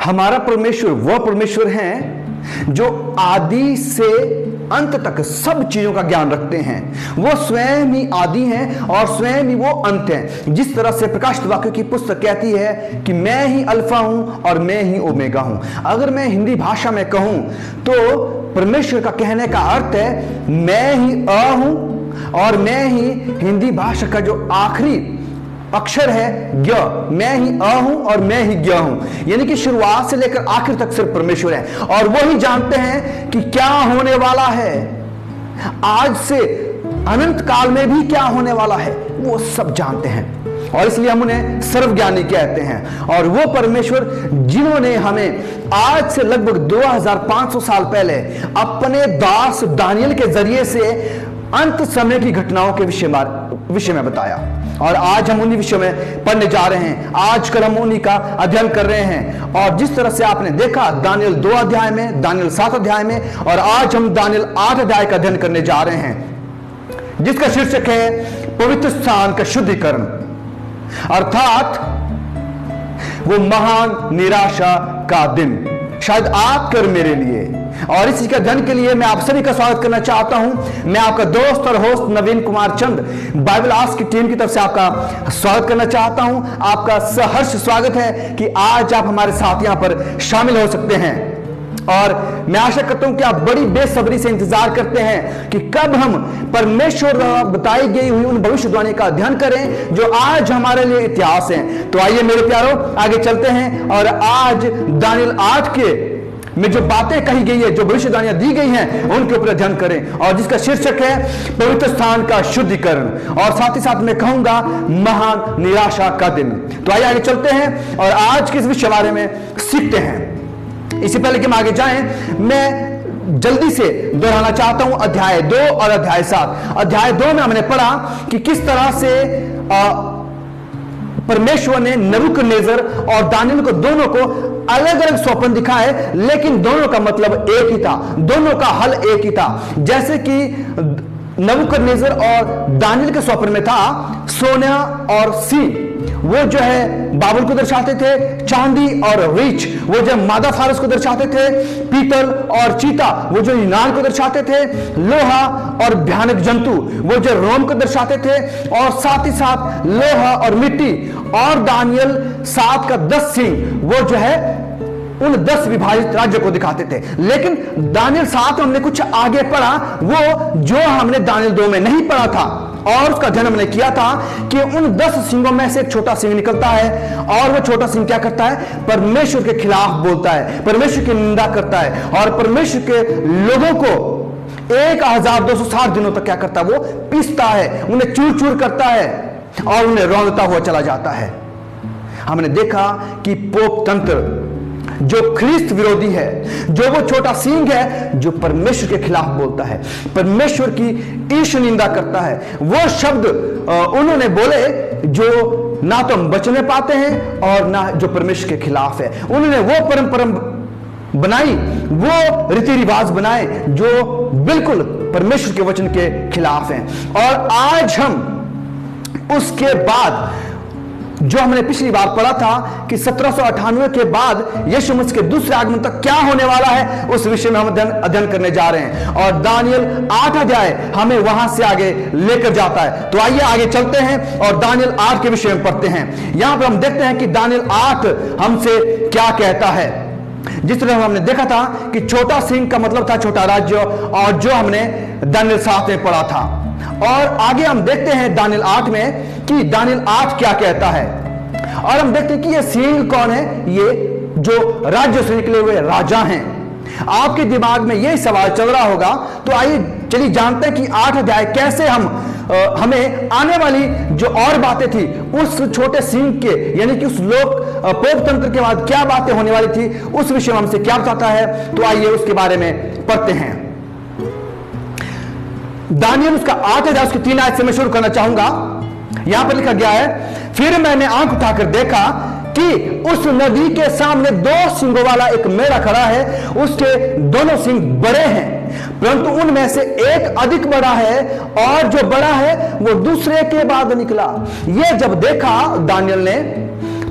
हमारा परमेश्वर वह परमेश्वर है जो आदि से अंत तक सब चीजों का ज्ञान रखते हैं। वो स्वयं ही आदि हैं और स्वयं ही वो अंत हैं। जिस तरह से प्रकाशित वाक्य की पुस्तक कहती है कि मैं ही अल्फा हूं और मैं ही ओमेगा हूं। अगर मैं हिंदी भाषा में कहूं तो परमेश्वर का कहने का अर्थ है मैं ही अ हूं और मैं ही हिंदी भाषा का जो आखिरी अक्षर है ज्ञ, मैं ही अ हूं और मैं ही ज्ञ हूं। यानी कि शुरुआत से लेकर आखिर तक सिर्फ परमेश्वर है और वो ही जानते हैं कि क्या होने वाला है, आज से अनंत काल में भी क्या होने वाला है, वो सब जानते हैं और इसलिए हम उन्हें सर्वज्ञानी कहते हैं। और वो परमेश्वर जिन्होंने हमें आज से लगभग 2500 साल पहले अपने दास दानियल के जरिए से अंत समय की घटनाओं के विषय में बताया और आज हम उन्हीं विषयों में पढ़ने जा रहे हैं। आजकल हम उन्हीं का अध्ययन कर रहे हैं और जिस तरह से आपने देखा दानियल 2 अध्याय में, दानियल 7 अध्याय में और आज हम दानियल 8 अध्याय का अध्ययन करने जा रहे हैं जिसका शीर्षक है पवित्र स्थान का शुद्धिकरण, अर्थात वो महान निराशा का दिन शायद आपके और मेरे लिए। और इसी के अध्ययन के लिए मैं आप सभी का स्वागत करना चाहता हूं। मैं आपका दोस्त और होस्ट नवीन कुमार चंद बाइबल आस्क की टीम की तरफ से आपका स्वागत करना चाहता हूं। आपका सहर्ष स्वागत है कि आज आप हमारे साथ यहां पर शामिल हो सकते हैं और मैं आशा करता हूं कि आप बड़ी बेसब्री से इंतजार करते हैं कि कब हम परमेश्वर द्वारा बताई गई हुई उन भविष्यवाणी का अध्ययन करें जो आज हमारे लिए इतिहास है। तो आइए मेरे प्यारों आगे चलते हैं और आज दानियल 8 के में जो बातें कही गई है, जो भविष्यवाणियां दी गई हैं, उनके ऊपर अध्ययन करें और जिसका शीर्षक है पवित्र स्थान का शुद्धिकरण और साथ ही साथ मैं कहूंगा महान निराशा का दिन। तो आइए आगे चलते हैं और आज के इस विषय बारे में सीखते हैं। इससे पहले कि हम आगे जाएं, मैं जल्दी से दोहराना चाहता हूं अध्याय 2 और अध्याय 7। अध्याय 2 में हमने पढ़ा कि किस तरह से परमेश्वर ने नबूकदनेस्सर और दानियल को दोनों को अलग अलग स्वप्न दिखाए, लेकिन दोनों का मतलब एक ही था, दोनों का हल एक ही था। जैसे कि नबूकदनेस्सर और दानियल के स्वप्न में था सोना और सी, वो जो है बाबुल को दर्शाते थे, चांदी और रीछ वो जो मादा फारस को दर्शाते थे, पीतल और चीता वो जो यूनान को दर्शाते थे, लोहा और भयानक जंतु वो जो रोम को दर्शाते थे और साथ ही साथ लोहा और मिट्टी। और दानियल 7 का 10 सिंह वो जो है उन 10 विभाजित राज्यों को दिखाते थे। लेकिन दानियल 7 हमने कुछ आगे पढ़ा, वो जो हमने दानियल 2 में नहीं पढ़ा था और उसका अध्ययन हमने किया था कि उन 10 सिंहों में से एक छोटा सिंह निकलता है और वो छोटा सिंह क्या करता है, परमेश्वर के खिलाफ बोलता है, परमेश्वर की निंदा करता है और परमेश्वर के लोगों को 1260 दिनों तक क्या करता है, वो पीसता है, उन्हें चूर चूर करता है और उन्हें रौंदता हुआ चला जाता है। हमने देखा कि पोप तंत्र जो ख्रिस्त विरोधी है, जो वो छोटा सिंह है जो परमेश्वर के खिलाफ बोलता है, परमेश्वर की ईश निंदा करता है, वो शब्द उन्होंने बोले जो ना तो हम बचने पाते हैं और ना जो परमेश्वर के खिलाफ है। उन्होंने वो परंपरा बनाई, वो रीति रिवाज बनाए जो बिल्कुल परमेश्वर के वचन के खिलाफ हैं। और आज हम उसके बाद जो हमने पिछली बार पढ़ा था कि 1798 के बाद यीशु मसीह के दूसरे आगमन तक क्या होने वाला है, उस विषय में हम अध्ययन करने जा रहे हैं और दानियल 8 अध्याय हमें वहां से आगे लेकर जाता है। तो आइए आगे चलते हैं और दानियल 8 के विषय में पढ़ते हैं। यहां पर हम देखते हैं कि दानियल 8 हमसे क्या कहता है। जिस तरह हमने देखा था कि छोटा सिंह का मतलब था छोटा राज्य और जो हमने दानियल 7 में पढ़ा था। और आगे हम देखते हैं दानियल 8 में कि दानियल 8 क्या कहता है और हम देखते हैं कि ये सिंह कौन है, ये जो राज्य से निकले हुए राजा हैं। आपके दिमाग में यही सवाल चल रहा होगा, तो आइए चलिए जानते हैं कि 8 अध्याय कैसे हमें आने वाली जो और बातें थी उस छोटे सिंह के यानी कि उस लोक पोप तंत्र के बाद क्या बातें होने वाली थी, उस विषय में हमसे क्या बताता है। तो आइए उसके बारे में पढ़ते हैं। दानियल उसका 8 अध्याय उसकी 3 आयत से मैं शुरू करना चाहूंगा। यहां पर लिखा गया है, फिर मैंने आंख उठाकर देखा कि उस नदी के सामने 2 सिंगों वाला एक मेढ़ा खड़ा है, उसके दोनों सिंग बड़े हैं परंतु उनमें से एक अधिक बड़ा है और जो बड़ा है वो दूसरे के बाद निकला। यह जब देखा दानियल ने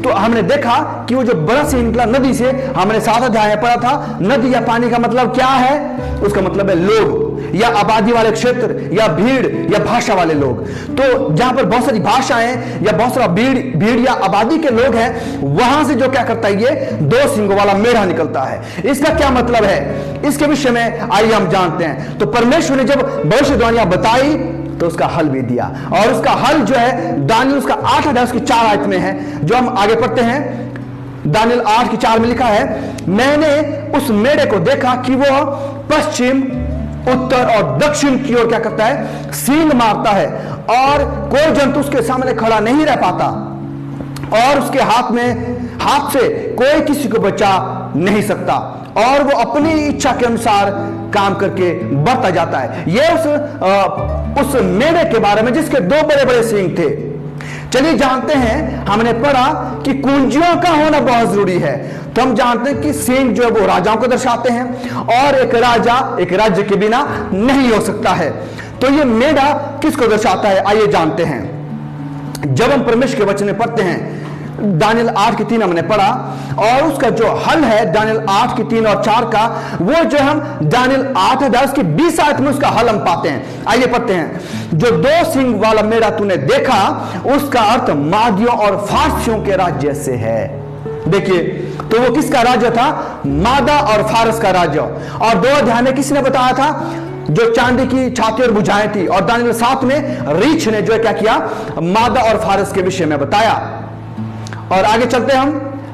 तो हमने देखा कि वो जो बड़ा सिंह निकला नदी से, हमने 7 अध्याय में पढ़ा था, नदी या पानी का मतलब क्या है? उसका मतलब है लोग, या आबादी वाले क्षेत्र, या भीड़, या भाषा वाले लोग। तो जहां पर बहुत सारी भाषाएं या बहुत सारा भीड़ या आबादी के लोग हैं, वहां से जो क्या करता है, ये 2 सिंगों वाला मेढ़ा निकलता है। इसका क्या मतलब है, इसके विषय में आइए हम जानते हैं। तो परमेश्वर ने जब भविष्यवाणियां बताई तो उसका हल भी दिया, और उसका हल जो है दानियल उसका 8 अध्याय उसकी 4 आयत में है, जो हम आगे पढ़ते हैं। दानियल 8 की 4 में लिखा है, मैंने उस मेढ़े को देखा कि वो पश्चिम, उत्तर और दक्षिण की ओर क्या करता है, सींग मारता है, और कोई जंतु उसके सामने खड़ा नहीं रह पाता, और उसके हाथ से कोई किसी को बचा नहीं सकता, और वो अपनी इच्छा के अनुसार काम करके बढ़ता जाता है। ये उस मेढ़े के बारे में जिसके 2 बड़े बड़े सींग थे। चलिए जानते हैं, हमने पढ़ा कि कुंजियों का होना बहुत जरूरी है। तो हम जानते हैं कि सींग जो है वो राजाओं को दर्शाते हैं, और एक राजा एक राज्य के बिना नहीं हो सकता है। तो ये मेढ़ा किसको दर्शाता है, आइए जानते हैं। जब हम परमेश्वर के वचन में पढ़ते हैं, दानियल 8 की 3 हमने पढ़ा, और उसका जो हल है दानियल 8 की 3 और 4 का, वो जो हम दानियल 8 अध्याय की 20 आयत में उसका हल हम पाते हैं। आइए पढ़ते हैं, जो 2 सिंग वाला मेढ़ा तूने देखा, उसका अर्थ मादियों और फारसियों के राज्य से है। देखिए, तो वो किसका राज्य था? मादा और फारस का राज्य। और 2 अध्याय में किसने बताया था? जो चांदी की छाती और भुजाएं थी। और दानियल 7 में रीछ ने जो है क्या किया, मादा और फारस के विषय में बताया। और आगे चलते हम,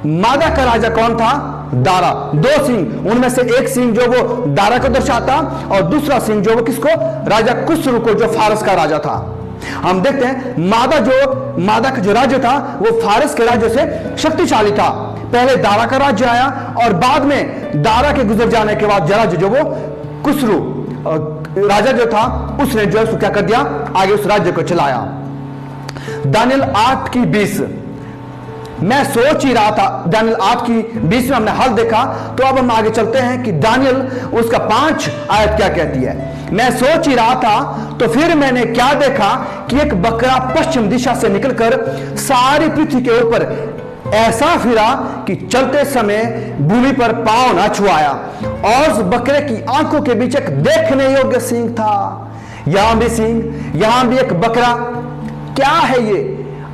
मादा का राजा कौन था? दारा। 2 सिंह, उनमें से एक सिंह जो वो दारा को दर्शाता, और दूसरा सिंह जो वो किसको, राजा कुस्रू को, जो फारस का राजा था। हम देखते हैं मादा का जो राज्य था वो फारस के राज्य से शक्तिशाली था। पहले दारा का राज्य आया, और बाद में दारा के गुजर जाने के बाद राज्य जो वो कुस्रू राजा जो था, उसने जो है क्या कर दिया, आगे उस राज्य को चलाया। दानियल 8 की 20, मैं सोच ही रहा था, दानियल 8 की 20 में हमने हल देखा। तो अब हम आगे चलते हैं कि दानियल उसका 5 आयत क्या कहती है। मैं सोच ही रहा था, तो फिर मैंने क्या देखा कि एक बकरा पश्चिम दिशा से निकलकर सारी पृथ्वी के ऊपर ऐसा फिरा कि चलते समय भूमि पर पांव न छुआया, और उस बकरे की आंखों के बीच एक देखने योग्य सींग था। यहां भी सींग, यहां भी एक बकरा। क्या है ये?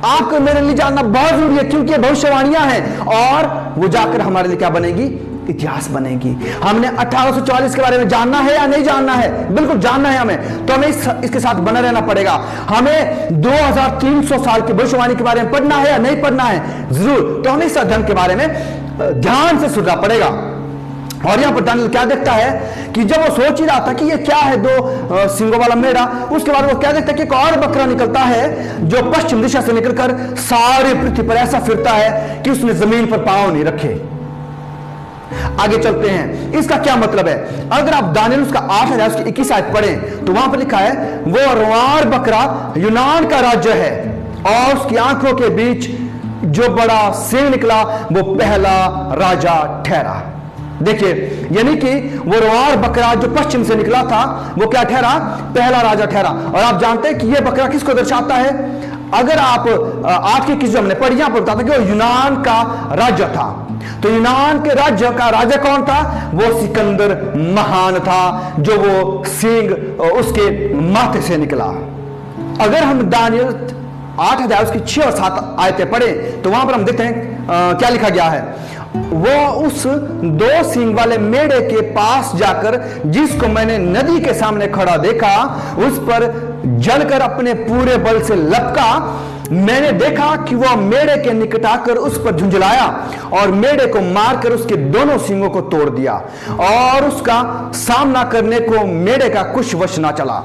आपको मेरे लिए जानना बहुत जरूरी है, क्योंकि ये भविष्यवाणियां हैं, और वो जाकर हमारे लिए क्या बनेगी, इतिहास बनेगी। हमने 1844 के बारे में जानना है या नहीं जानना है? बिल्कुल जानना है हमें। तो हमें इसके साथ बना रहना पड़ेगा। हमें 2300 साल की भविष्यवाणी के बारे में पढ़ना है या नहीं पढ़ना है? जरूर। तो हमें इस अध्ययन के बारे में ध्यान से सुनना पड़ेगा। और यहां पर दानियल क्या देखता है कि जब वो सोच ही रहा था कि ये क्या है 2 सिंगों वाला मेढ़ा, उसके बाद वो क्या देखता है कि एक और बकरा निकलता है जो पश्चिम दिशा से निकलकर सारी पृथ्वी पर ऐसा फिरता है कि उसने जमीन पर पांव नहीं रखे। आगे चलते हैं, इसका क्या मतलब है? अगर आप दानियल उसका 8 अध्याय उसकी 21 आयत पढ़ें, तो वहां पर लिखा है, वो रोआर बकरा यूनान का राज्य है, और उसकी आंखों के बीच जो बड़ा सिंह निकला वो पहला राजा ठहरा। देखिए, यानी कि वो रोआर बकरा जो पश्चिम से निकला था वो क्या ठहरा? पहला राजा ठहरा। और आप जानते हैं कि ये बकरा किसको दर्शाता है? अगर आप 8 की किस जो हमने पढ़ी, यहां पर बताता कि वो यूनान का राज्य था। तो यूनान के राज्य का राजा कौन था? वो सिकंदर महान था, जो वो सिंह उसके माथे से निकला। अगर हम दानियल 8 अध्याय उसकी 6 और 7 आयतें पढ़े, तो वहां पर हम देखते हैं क्या लिखा गया है। वो उस 2 सींग वाले मेढ़े के पास जाकर, जिसको मैंने नदी के सामने खड़ा देखा, उस पर जलकर अपने पूरे बल से लपका। मैंने देखा कि वह मेढ़े के निकट आकर उस पर झुंझलाया, और मेढ़े को मारकर उसके दोनों सींगों को तोड़ दिया, और उसका सामना करने को मेढ़े का कुछ वश ना चला।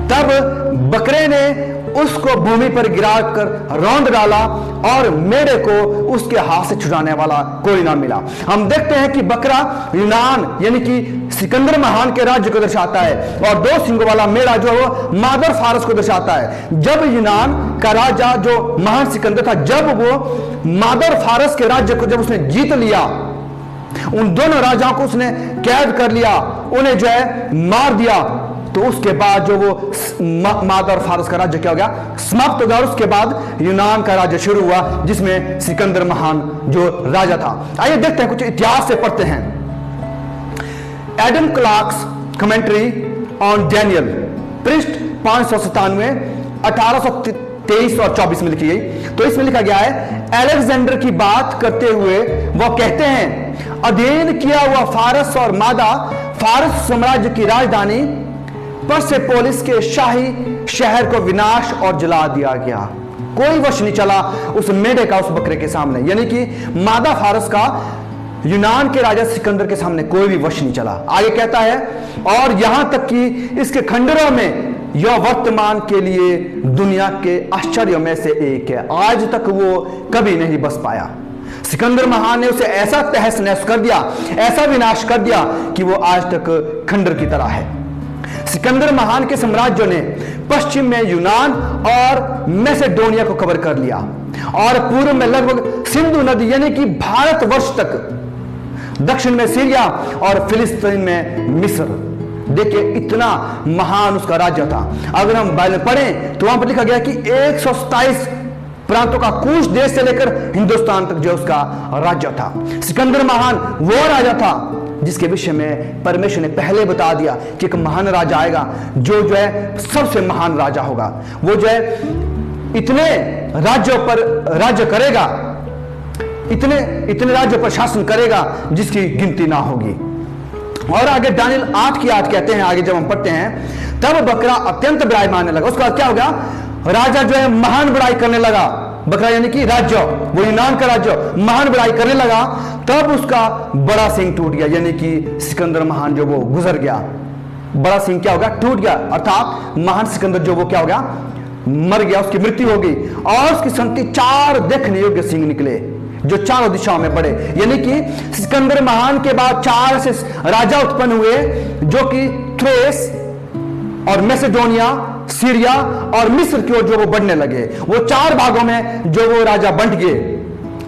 तब बकरे ने उसको भूमि पर गिराकर रौंद डाला, और मेढ़े को उसके हाथ से छुड़ाने वाला कोई ना मिला। हम देखते हैं कि बकरा यूनान यानी कि सिकंदर महान के राज्य को दर्शाता है, और 2 सिंगों वाला मेढ़ा जो है मादर फारस को दर्शाता है। जब यूनान का राजा जो महान सिकंदर था, जब वो मादर फारस के राज्य को जब उसने जीत लिया, उन दोनों राजाओं को उसने कैद कर लिया, उन्हें जो है मार दिया, तो उसके बाद जो वो मादा और फारस का राज्य क्या हो गया, समाप्त हो गया। और उसके बाद यूनान का राज्य शुरू हुआ, जिसमें सिकंदर महान जो राजा था। आइए देखते हैं, कुछ इतिहास से पढ़ते हैं। Adam Clarks commentary on Daniel, पृष्ठ 597, 1823 और 24 में लिखी गई। तो इसमें लिखा गया है, अलेक्जेंडर की बात करते हुए वह कहते हैं, अध्ययन किया हुआ फारस और मादा, फारस साम्राज्य की राजधानी परसेपोलिस के शाही शहर को विनाश और जला दिया गया। कोई वश नहीं चला उस मेढे का उस बकरे के सामने, यानी कि मादा फारस का यूनान के राजा सिकंदर के सामने कोई भी वश नहीं चला। आगे कहता है, और यहां तक कि इसके खंडरों में यह वर्तमान के लिए दुनिया के आश्चर्यों में से एक है। आज तक वो कभी नहीं बस पाया। सिकंदर महान ने उसे ऐसा तहस नहस कर दिया, ऐसा विनाश कर दिया कि वो आज तक खंडर की तरह है। सिकंदर महान के साम्राज्यों ने पश्चिम में यूनान और मैसेडोनिया को कवर कर लिया और पूर्व में लगभग सिंधु नदी यानी कि भारतवर्ष तक, दक्षिण में सीरिया और फिलिस्तीन में मिस्र। देखिए इतना महान उसका राज्य था। अगर हम बाइबल पढ़ें तो वहां पर लिखा गया कि 127 प्रांतों का कूच देश से लेकर हिंदुस्तान तक जो उसका राज्य था। सिकंदर महान वो राजा था जिसके विषय में परमेश्वर ने पहले बता दिया कि एक महान राजा आएगा जो है सबसे महान राजा होगा। वो जो है इतने राज्यों पर राज्य करेगा, इतने राज्यों पर शासन करेगा जिसकी गिनती ना होगी। और आगे दानियल 8 की 8 कहते हैं, आगे जब हम पढ़ते हैं, तब बकरा अत्यंत बड़ाई मारने लगा। उसका क्या हो गया, राजा जो है महान बड़ाई करने लगा। बकरा यानी कि राज्य, वो यूनान का राज्य महान बड़ाई करने लगा। तब उसका बड़ा सिंह टूट गया, यानी कि सिकंदर महान जो वो गुजर गया। बड़ा सिंह क्या हो गया, टूट गया, अर्थात महान सिकंदर जो वो क्या हो गया, मर गया, उसकी मृत्यु हो गई। और उसकी संतति 4 देखने योग्य सिंह निकले जो चारों दिशाओं में बढ़े। यानी कि सिकंदर महान के बाद 4 से राजा उत्पन्न हुए जो कि थ्रेस और मैसेडोनिया, सीरिया और मिस्र की ओर जो वो बढ़ने लगे। वो 4 भागों में जो वो राजा बंट गए।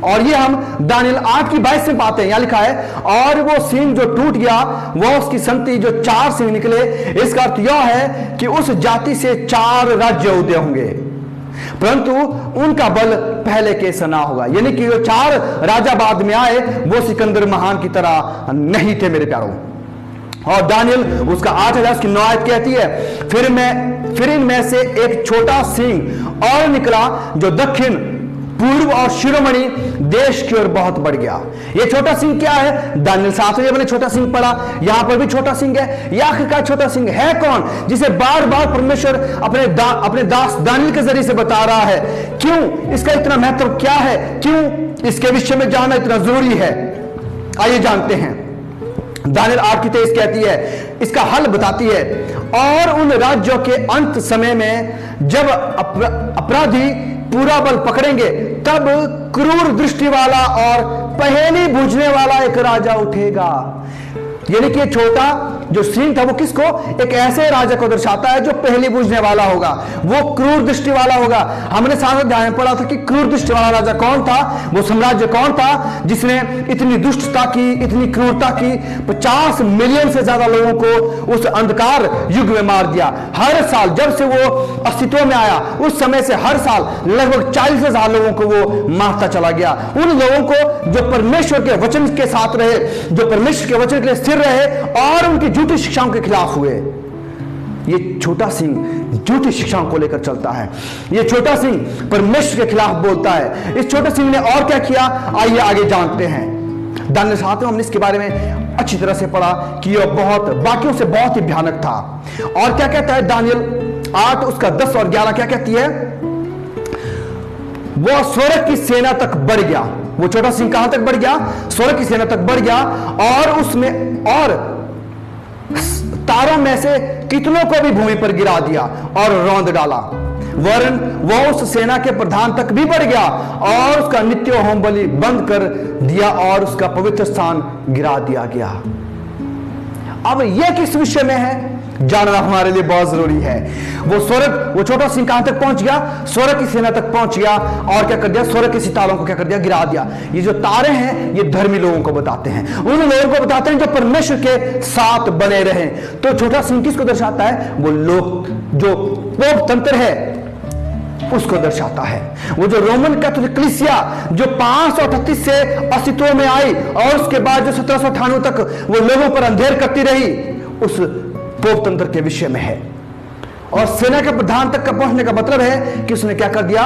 और ये हम दानियल 8 की 22 में पाते हैं। यहां लिखा है, और वो सिंह जो टूट गया वो उसकी संतति जो 4 सिंह निकले। इसका अर्थ यह है कि उस जाति से 4 राज्य उदय होंगे, परंतु उनका बल पहले के सा ना होगा। यानी कि जो 4 राजा बाद में आए वो सिकंदर महान की तरह नहीं थे मेरे प्यारों। और दानियल उसका 8 की 9 आयत कहती है, फिर इनमें से एक छोटा सिंह और निकला जो दक्षिण, पूर्व और शिरोमणि देश की ओर बहुत बढ़ गया। ये छोटा सिंह क्या है, दानियल 7 में मैंने छोटा सिंह पढ़ा, यहां पर भी छोटा सिंह है। यह आखिरकार छोटा सिंह है कौन, जिसे बार बार परमेश्वर अपने दास दानियल के जरिए से बता रहा है। क्यों इसका इतना महत्व क्या है, क्यों इसके विषय में जानना इतना जरूरी है, आइए जानते हैं। दानियल 8 की 23 कहती है, इसका हल बताती है, और उन राज्यों के अंत समय में जब अपराधी पूरा बल पकड़ेंगे तब क्रूर दृष्टि वाला और पहेली बूझने वाला एक राजा उठेगा। यानी कि छोटा जो सिंह था वो किसको, एक ऐसे राजा को दर्शाता है जो पहेली बूझने वाला होगा, वो क्रूर दृष्टि वाला होगा। हमने साथ अध्याय में पढ़ा था कि क्रूर दृष्टि वाला राजा कौन था, वो साम्राज्य कौन था जिसने इतनी दुष्टता की, इतनी क्रूरता की, 50 मिलियन से ज्यादा लोगों को उस अंधकार युग में मार दिया। हर साल जब से वो अस्तित्व में आया उस समय से हर साल लगभग 40,000 लोगों को वो मारता चला गया। उन लोगों को जो परमेश्वर के वचन के साथ रहे, जो परमेश्वर के वचन के लिए स्थिर रहे और उनकी झूठी शिक्षाओं के खिलाफ हुए। ये छोटा सिंह झूठी शिक्षाओं को लेकर चलता है, ये छोटा सिंह परमेश्वर के खिलाफ बोलता है। इस छोटे सिंह ने और क्या किया, आइए आगे जानते हैं। दानियल 7 में हमने इसके बारे में अच्छी तरह से पढ़ा कि यह बहुत बाकियों से बहुत ही भयानक था। और क्या कहता है दानियल 8 उसका 10 और 11 क्या कहती है, वो स्वर्ग की सेना तक बढ़ गया। वो छोटा सिंह कहां तक बढ़ गया, स्वर्ग की सेना तक बढ़ गया, और उसमें और तारों में से कितनों को भी भूमि पर गिरा दिया और रौंद डाला। वरन वह उस सेना के प्रधान तक भी बढ़ गया और उसका नित्य होम बलि बंद कर दिया और उसका पवित्र स्थान गिरा दिया गया। अब यह किस विषय में है, जानना हमारे लिए बहुत जरूरी है। वो छोटा सिंह कहां तक पहुंच गया? स्वर्ग की सेना तक पहुंच गया और क्या कर दिया? स्वर्ग के सितारों को क्या कर दिया? गिरा दिया। ये जो तारे हैं ये धर्मी लोगों को बताते हैं, उन लोगों को बताते हैं जो परमेश्वर के साथ बने रहे। तो छोटा सिंह किसको दर्शाता है? वो लोग जो पोप तंत्र है उसको दर्शाता है। वो जो रोमन कैथोलिक कलीसिया जो 538 से अस्तित्व में आई और उसके बाद जो 1798 तक वो लोगों पर अंधेर करती रही, उस पोप तंत्र के विषय में है। और सेना के प्रधान तक का पहुंचने का मतलब है कि उसने क्या कर दिया?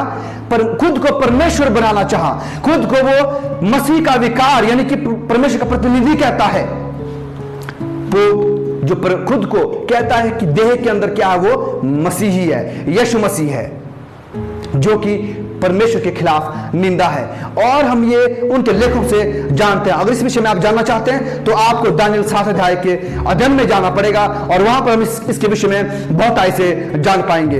पर खुद को परमेश्वर बनाना चाहा, खुद को वो मसीह का विकार यानी कि परमेश्वर का प्रतिनिधि कहता है। वो जो खुद को कहता है कि देह के अंदर क्या है? वो मसीही है, यीशु मसीह है, जो कि परमेश्वर के खिलाफ निंदा है। और हम ये उनके लेखों से जानते हैं। अगर इस विषय में आप जानना चाहते हैं तो आपको दानियल 7 अध्याय के अध्ययन में जाना पड़ेगा और वहां पर हम इसके विषय में बहुत आय से जान पाएंगे।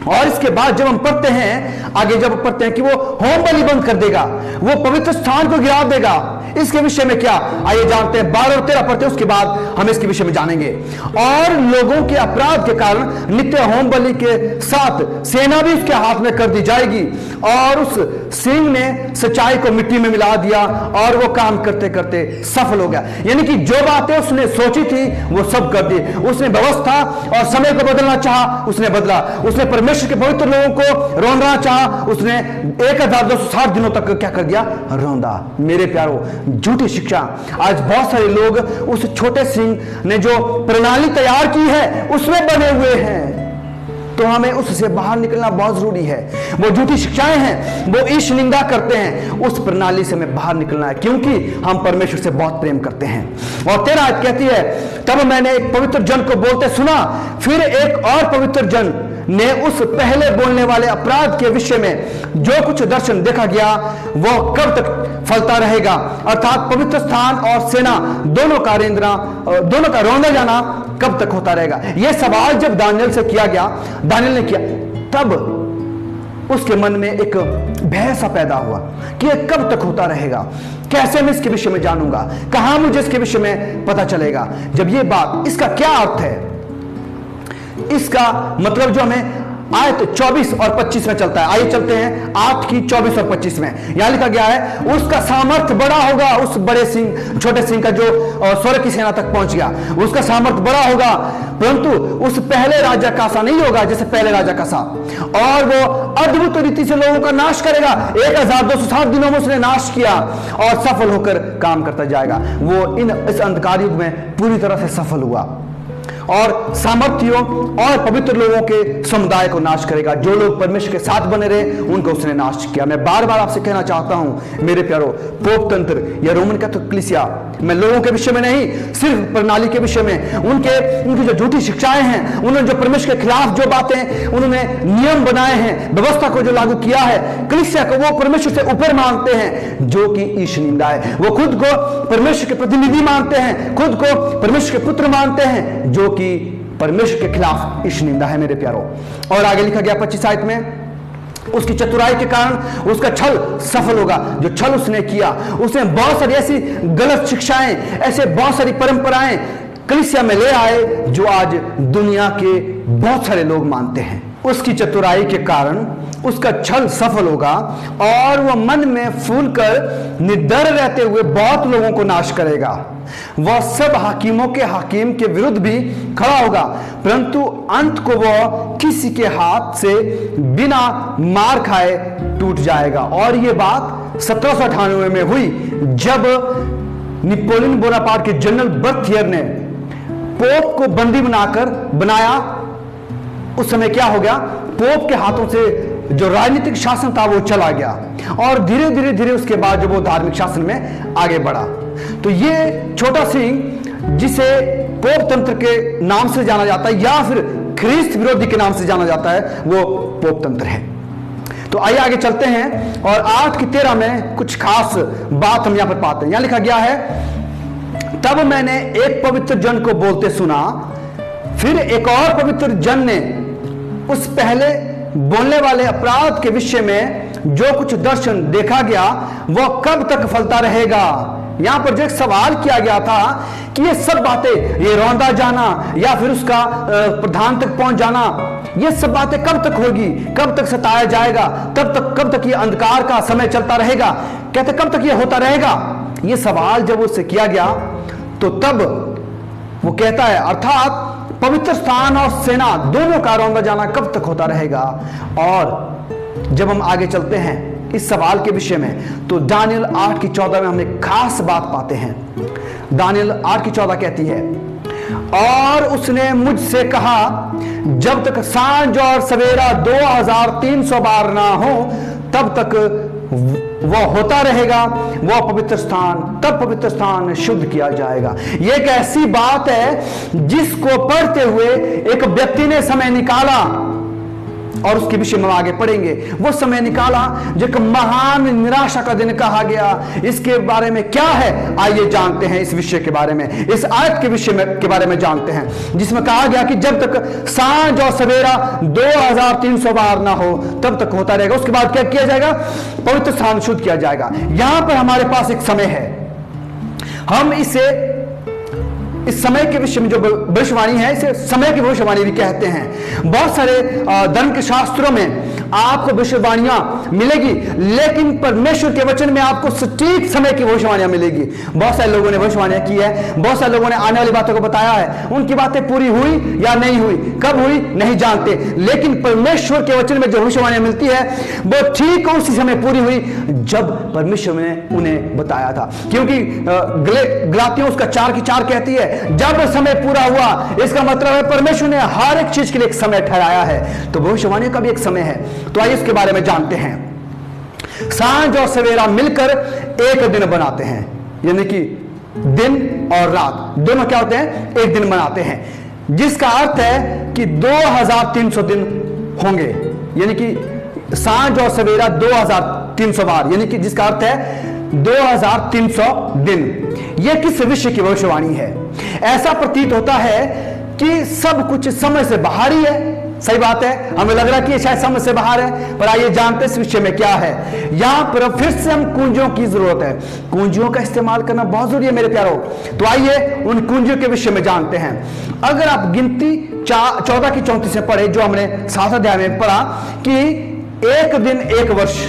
और इसके बाद जब हम पढ़ते हैं आगे, जब पढ़ते हैं कि वो होम बलि बंद कर देगा, वो पवित्र स्थान को गिरा देगा, इसके विषय में क्या? आइए जानते हैं। 12 और 13 पढ़ते हैं, उसके बाद हम इसके विषय में जानेंगे। और लोगों के अपराध के कारण नित्य होम बलि के साथ सेना भी उसके हाथ में कर दी जाएगी। और उस सिंह ने सच्चाई को मिट्टी में मिला दिया और वो काम करते करते सफल हो गया। यानी कि जो बातें उसने सोची थी वो सब कर दी। उसने व्यवस्था और समय को बदलना चाहा, उसने बदला। उसने परमेश्वर के पवित्र लोगों को रोंदना चाहा, उसने 1260 दिनों तक क्या कर दिया? रौंदा। मेरे प्यारो, झूठी शिक्षा। आज बहुत सारे लोग उस छोटे सिंह ने जो प्रणाली तैयार की है उसमें बने हुए हैं। तो हमें उससे बाहर निकलना बहुत जरूरी है। वो झूठी शिक्षाएं हैं, वो ईश निंदा करते हैं, उस प्रणाली से हमें बाहर निकलना है, क्योंकि हम परमेश्वर से बहुत प्रेम करते हैं। और 13 आयत कहती है, तब मैंने एक पवित्र जन को बोलते सुना, फिर एक और पवित्र जन ने उस पहले बोलने वाले अपराध के विषय में जो कुछ दर्शन देखा गया वह कब तक फलता रहेगा? अर्थात पवित्र स्थान और सेना दोनों का रौंदा जाना कब तक होता रहेगा? यह सवाल जब दानियल से किया गया, दानियल ने किया, तब उसके मन में एक भय सा पैदा हुआ कि यह कब तक होता रहेगा, कैसे मैं इसके विषय में जानूंगा, कहां मुझे इसके विषय में पता चलेगा। जब यह बात, इसका क्या अर्थ है? इसका मतलब जो हमें आयत 24 और 25 में चलता है। आइए चलते हैं 8 की 24 और 25 में। यहां लिखा गया है, उसका सामर्थ्य बड़ा होगा। उस बड़े सिंह, छोटे सिंह का जो स्वर्ग की सेना तक पहुंच गया, उसका सामर्थ्य बड़ा होगा, परंतु उस पहले राजा का सा नहीं होगा जैसे पहले राजा का सा। और वो अद्भुत रीति से लोगों का नाश करेगा। 1260 दिनों में उसने नाश किया और सफल होकर काम करता जाएगा। वो इस अंधकार युग में पूरी तरह से सफल हुआ और सामर्थियों और पवित्र लोगों के समुदाय को नाश करेगा। जो लोग परमेश्वर के साथ बने रहे उनको उसने नाश किया। मैं बार बार आपसे कहना चाहता हूं मेरे प्यारो, पोप तंत्र या रोमन कैथोलिक कलीसिया, मैं लोगों के विषय में नहीं, सिर्फ प्रणाली के विषय में, उनकी जो झूठी शिक्षाएं हैं, उन्होंने जो परमेश्वर के खिलाफ जो बातें उन्होंने नियम बनाए हैं, व्यवस्था को जो लागू किया है, कलीसिया को वो परमेश्वर से ऊपर मानते हैं, जो कि ईश निंदा है। वो खुद को परमेश्वर के प्रतिनिधि मानते हैं, खुद को परमेश्वर के पुत्र मानते हैं, जो कि परमेश्वर के खिलाफ ईश निंदा है मेरे प्यारो। और आगे लिखा गया 25 आयत में, उसकी चतुराई के कारण उसका छल सफल होगा। जो छल उसने किया, उसने बहुत सारी ऐसी गलत शिक्षाएं, ऐसे बहुत सारी परंपराएं कलीसिया में ले आए जो आज दुनिया के बहुत सारे लोग मानते हैं। उसकी चतुराई के कारण उसका छल सफल होगा और वह मन में फूलकर निडर रहते हुए बहुत लोगों को नाश करेगा। वह सब हाकिमों के हाकिम के विरुद्ध भी खड़ा होगा, परंतु अंत को वह किसी के हाथ से बिना मार खाए टूट जाएगा। और यह बात 1798 में हुई, जब नेपोलियन बोनापार्ट के जनरल बर्थियर ने पोप को बंदी बनाया। उस समय क्या हो गया? पोप के हाथों से जो राजनीतिक शासन था वो चला गया और धीरे धीरे उसके बाद जो वो धार्मिक शासन में आगे बढ़ा। तो ये छोटा सिंह, जिसे पोप तंत्र के नाम से जाना जाता है या फिर ख्रीस्त विरोधी के नाम से जाना जाता है, वो पोप तंत्र है। तो आइए आगे चलते हैं और 8 की 13 में कुछ खास बात हम यहां पर पाते हैं। यहां लिखा गया है, तब मैंने एक पवित्र जन को बोलते सुना, फिर एक और पवित्र जन ने उस पहले बोलने वाले अपराध के विषय में जो कुछ दर्शन देखा गया वह कब तक फलता रहेगा? यहां पर जो एक सवाल किया गया था कि ये सब बातें, ये रौंदा जाना या फिर उसका प्रधान तक पहुंच जाना, ये सब बातें कब तक होगी, कब तक सताया जाएगा, कब तक ये अंधकार का समय चलता रहेगा, कहते कब तक ये होता रहेगा। ये सवाल जब उससे किया गया तो तब वो कहता है, अर्थात पवित्र स्थान और सेना दोनों का रौंदा जाना कब तक होता रहेगा। और जब हम आगे चलते हैं इस सवाल के विषय में, तो दानियल 8:14 में हम एक खास बात पाते हैं। दानियल 8:14 कहती है, और उसने मुझसे कहा, जब तक सांझ और सवेरा 2300 बार ना हो तब तक वह होता रहेगा, वह पवित्र स्थान, तब पवित्र स्थान शुद्ध किया जाएगा। यह एक ऐसी बात है जिसको पढ़ते हुए एक व्यक्ति ने समय निकाला, और उसके विषय में आगे पढ़ेंगे। वो समय निकाला जो एक महान निराशा का दिन कहा गया। इसके बारे में क्या है, आइए जानते हैं इस विषय के बारे में, इस आयत के विषय में के बारे में जानते हैं, जिसमें कहा गया कि जब तक सांझ और सवेरा 2300 बार ना हो तब तक होता रहेगा। उसके बाद क्या किया जाएगा, पवित्र स्थान शुद्ध किया जाएगा। यहां पर हमारे पास एक समय है, हम इस समय के विषय में जो भविष्यवाणी है, इसे समय की भविष्यवाणी भी कहते हैं। बहुत सारे धर्म के शास्त्रों में आपको भविष्यवाणियां मिलेगी, लेकिन परमेश्वर के वचन में आपको सटीक समय की भविष्यवाणियां मिलेगी। बहुत सारे लोगों ने भविष्यवाणियां की है, बहुत सारे लोगों ने आने वाली बातों को बताया है, उनकी बातें पूरी हुई या नहीं हुई, कब हुई नहीं जानते, लेकिन परमेश्वर के वचन में जो भविष्यवाणियां मिलती है वो ठीक उसी समय पूरी हुई जब परमेश्वर ने उन्हें बताया था। क्योंकि गलातियों उसका 4:4 कहती है, जब समय पूरा हुआ, इसका मतलब है परमेश्वर ने हर एक चीज के लिए एक समय ठहराया है, तो भविष्यवाणी का भी एक समय है। तो आइए इसके बारे में जानते हैं। सांझ और सवेरा मिलकर एक दिन बनाते हैं, यानी कि दिन और रात दोनों क्या होते हैं, एक दिन बनाते हैं, जिसका अर्थ है कि 2300 दिन होंगे, यानी कि सांझ और सवेरा 2300 बार, यानी कि जिसका अर्थ है 2300 दिन। यह किस विषय की भविष्यवाणी है? ऐसा प्रतीत होता है कि सब कुछ समय से बाहर ही है। सही बात है, हमें लग रहा है कि शायद समय से बाहर है, पर आइए जानते हैं इस विषय में क्या है। यहां पर फिर से हम कुंजियों की जरूरत है, कुंजियों का इस्तेमाल करना बहुत जरूरी है मेरे प्यारों। तो आइए उन कुंजियों के विषय में जानते हैं। अगर आप गिनती 14 की 34 से पढ़े, जो हमने 7 अध्याय में पढ़ा कि एक दिन एक वर्ष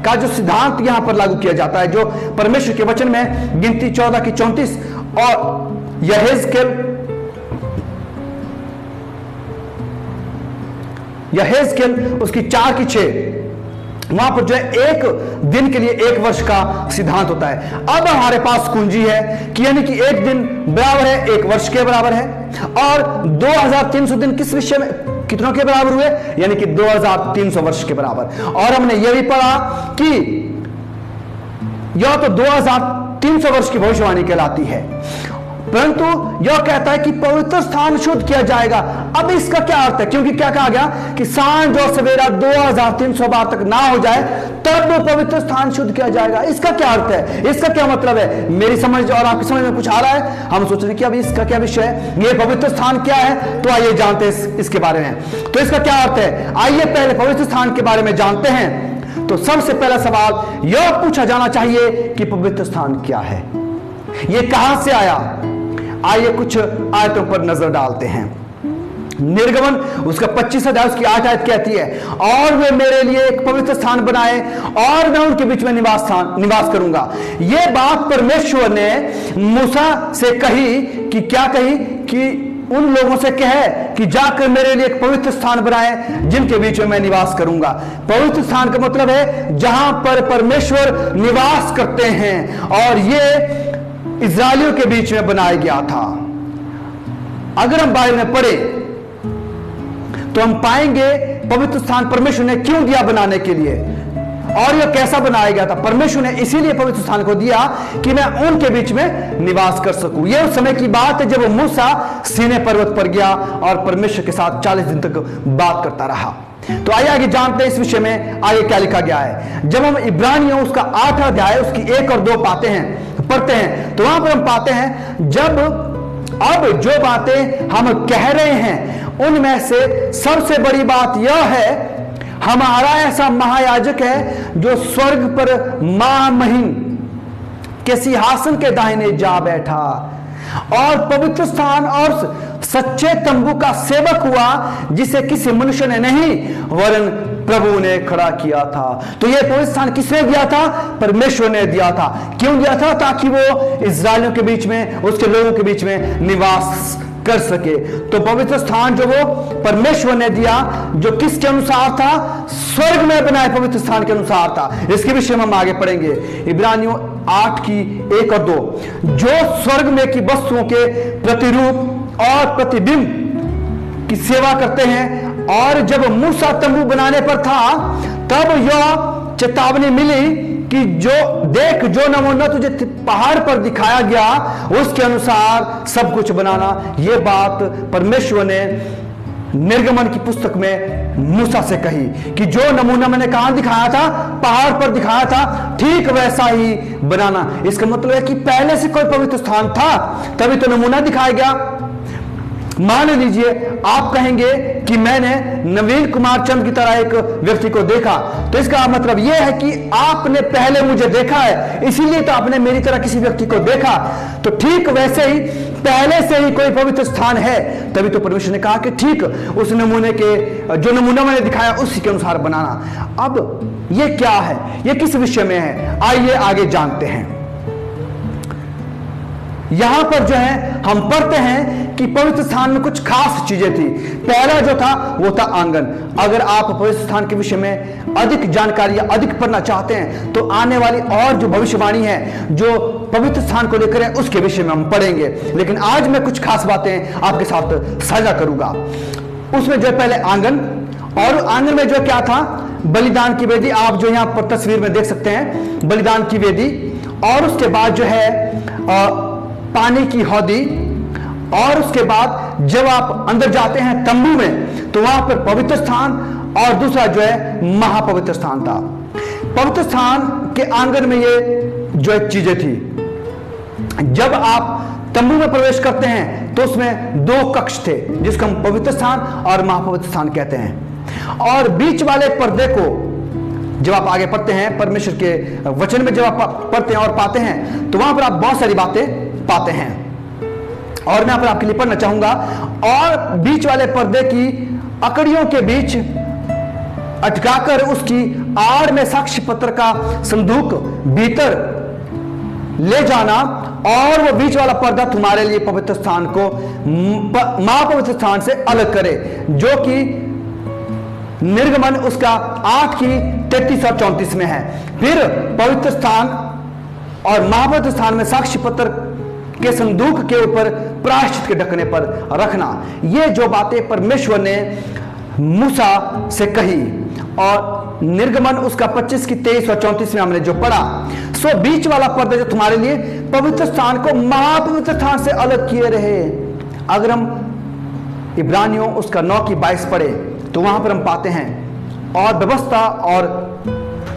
का जो सिद्धांत यहां पर लागू किया जाता है, जो परमेश्वर के वचन में गिनती 14 की 34 और यहेजकेल उसकी 4 की 6, वहां पर जो है एक दिन के लिए एक वर्ष का सिद्धांत होता है। अब हमारे पास कुंजी है कि यानी कि एक दिन बराबर है एक वर्ष के बराबर है, और 2300 दिन किस विषय में कितनों के बराबर हुए, यानी कि 2300 वर्ष के बराबर। और हमने यह भी पढ़ा कि यह तो 2300 वर्ष की भविष्यवाणी कहलाती है, परंतु यह कहता है कि पवित्र स्थान शुद्ध किया जाएगा। अब इसका क्या अर्थ है, क्योंकि क्या कहा गया कि सांझ और सवेरा 2300 बार तक ना हो जाए तब वो पवित्र स्थान शुद्ध किया जाएगा। इसका क्या अर्थ है, इसका क्या मतलब है? मेरी समझ और आपकी समझ में कुछ आ रहा है? हम सोच रहे हैं कि अभी इसका क्या विषय है, ये पवित्र स्थान क्या है, तो आइए जानते हैं इसके बारे में। तो इसका क्या अर्थ है, आइए पहले पवित्र स्थान के बारे में जानते हैं। तो सबसे पहला सवाल यह पूछा जाना चाहिए कि पवित्र स्थान क्या है, यह कहां से आया। आइए कुछ आयतों पर नजर डालते हैं। निर्गमन उसका 25 अध्याय उसकी 8 आयत कहती है, और वे मेरे लिए एक पवित्र स्थान बनाए और मैं उनके बीच में निवास करूंगा। यह बात परमेश्वर ने मूसा से कही कि क्या कही कि उन लोगों से कहे कि जाकर मेरे लिए एक पवित्र स्थान बनाए जिनके बीच में मैं निवास करूंगा। पवित्र स्थान का मतलब है जहां पर परमेश्वर निवास करते हैं, और ये इजरायलियों के बीच में बनाया गया था। अगर हम बाइबल में पढ़े तो हम पाएंगे पवित्र स्थान परमेश्वर ने क्यों दिया बनाने के लिए, और यह कैसा बनाया गया था। परमेश्वर ने इसीलिए पवित्र स्थान को दिया कि मैं उनके बीच में निवास कर सकूं। यह उस समय की बात है जब मूसा सीनै पर्वत पर गया और परमेश्वर के साथ 40 दिन तक बात करता रहा। तो आइए आगे जानते हैं इस विषय में आगे क्या लिखा गया है। जब हम इब्रानियों उसका 8 अध्याय उसकी 1 और 2 पढ़ते हैं तो वहां पर हम पाते हैं, जब अब जो बातें हम कह रहे हैं उनमें से सबसे बड़ी बात यह है, हमारा ऐसा महायाजक है जो स्वर्ग पर महामहिम के सिंहासन के दाहिने जा बैठा और पवित्र स्थान और सच्चे तंबू का सेवक हुआ, जिसे किसी मनुष्य ने नहीं वरन प्रभु ने खड़ा किया था। तो यह पवित्र स्थान किसने दिया था? परमेश्वर ने दिया था। क्यों दिया था? ताकि वो इस्राएलियों के बीच में, उसके लोगों के बीच में निवास कर सके। तो पवित्र स्थान जो वो परमेश्वर ने दिया, जो किसके अनुसार था? स्वर्ग में बनाए पवित्र स्थान के अनुसार था। इसके विषय में हम आगे पढ़ेंगे। इब्रानियों 8 की 1 और 2, जो स्वर्ग में की वस्तुओं के प्रतिरूप और प्रतिबिंब की सेवा करते हैं। और जब मूसा तंबू बनाने पर था, तब यह चेतावनी मिली कि जो नमूना तुझे पहाड़ पर दिखाया गया, उसके अनुसार सब कुछ बनाना। यह बात परमेश्वर ने निर्गमन की पुस्तक में मूसा से कही कि जो नमूना मैंने कहां दिखाया था? पहाड़ पर दिखाया था, ठीक वैसा ही बनाना। इसका मतलब है कि पहले से कोई पवित्र स्थान था, तभी तो नमूना दिखाया गया। मान लीजिए आप कहेंगे कि मैंने नवीन कुमार चंद की तरह एक व्यक्ति को देखा, तो इसका मतलब यह है कि आपने पहले मुझे देखा है, इसीलिए तो आपने मेरी तरह किसी व्यक्ति को देखा। तो ठीक वैसे ही पहले से ही कोई पवित्र स्थान है, तभी तो परमेश्वर ने कहा कि ठीक उस नमूने के, जो नमूना मैंने दिखाया उसी के अनुसार बनाना। अब ये क्या है? ये किस विषय में है? आइए आगे जानते हैं। यहां पर जो है हम पढ़ते हैं कि पवित्र स्थान में कुछ खास चीजें थी। पहला जो था वो था आंगन। अगर आप पवित्र स्थान के विषय में अधिक जानकारी या अधिक पढ़ना चाहते हैं, तो आने वाली और जो भविष्यवाणी है जो पवित्र स्थान को लेकर है, उसके विषय में हम पढ़ेंगे। लेकिन आज मैं कुछ खास बातें आपके साथ साझा करूंगा। उसमें जो पहले आंगन, और आंगन में जो क्या था? बलिदान की वेदी। आप जो यहां पर तस्वीर में देख सकते हैं, बलिदान की वेदी। और उसके बाद जो है पानी की हौदी। और उसके बाद जब आप अंदर जाते हैं तंबू में, तो वहां पर पवित्र स्थान, और दूसरा जो है महापवित्र स्थान था। पवित्र स्थान के आंगन में ये जो चीजें थी, जब आप तंबू में प्रवेश करते हैं तो उसमें 2 कक्ष थे, जिसको हम पवित्र स्थान और महापवित्र स्थान कहते हैं। और बीच वाले पर्दे को जब आप आगे पढ़ते हैं, परमेश्वर के वचन में जब आप पढ़ते हैं और पाते हैं, तो वहां पर आप बहुत सारी बातें पाते हैं, और मैं यहाँ पर आपके लिए पढ़ना चाहूंगा। और बीच वाले पर्दे की अकड़ियों के बीच अटकाकर उसकी आड़ में साक्ष्य पत्र का संदूक भीतर ले जाना, और वो बीच वाला पर्दा तुम्हारे लिए पवित्र स्थान को महापवित्र स्थान से अलग करे, जो कि निर्गमन उसका 8 की 33 और 34 में है। फिर पवित्र स्थान और महापवित्र स्थान में साक्ष्य पत्र के संदूक के ऊपर प्रायश्चित के ढकने पर रखना। ये जो बातें परमेश्वर ने मूसा से कही, और निर्गमन उसका 25 की 23 और 34 में हमने जो पढ़ा। सो बीच वाला पर्दा जो तुम्हारे लिए पवित्र स्थान को महापवित्र स्थान से अलग किए रहे। अगर हम इब्रानियों उसका 9 की 22 पढ़े, तो वहां पर हम पाते हैं, और व्यवस्था और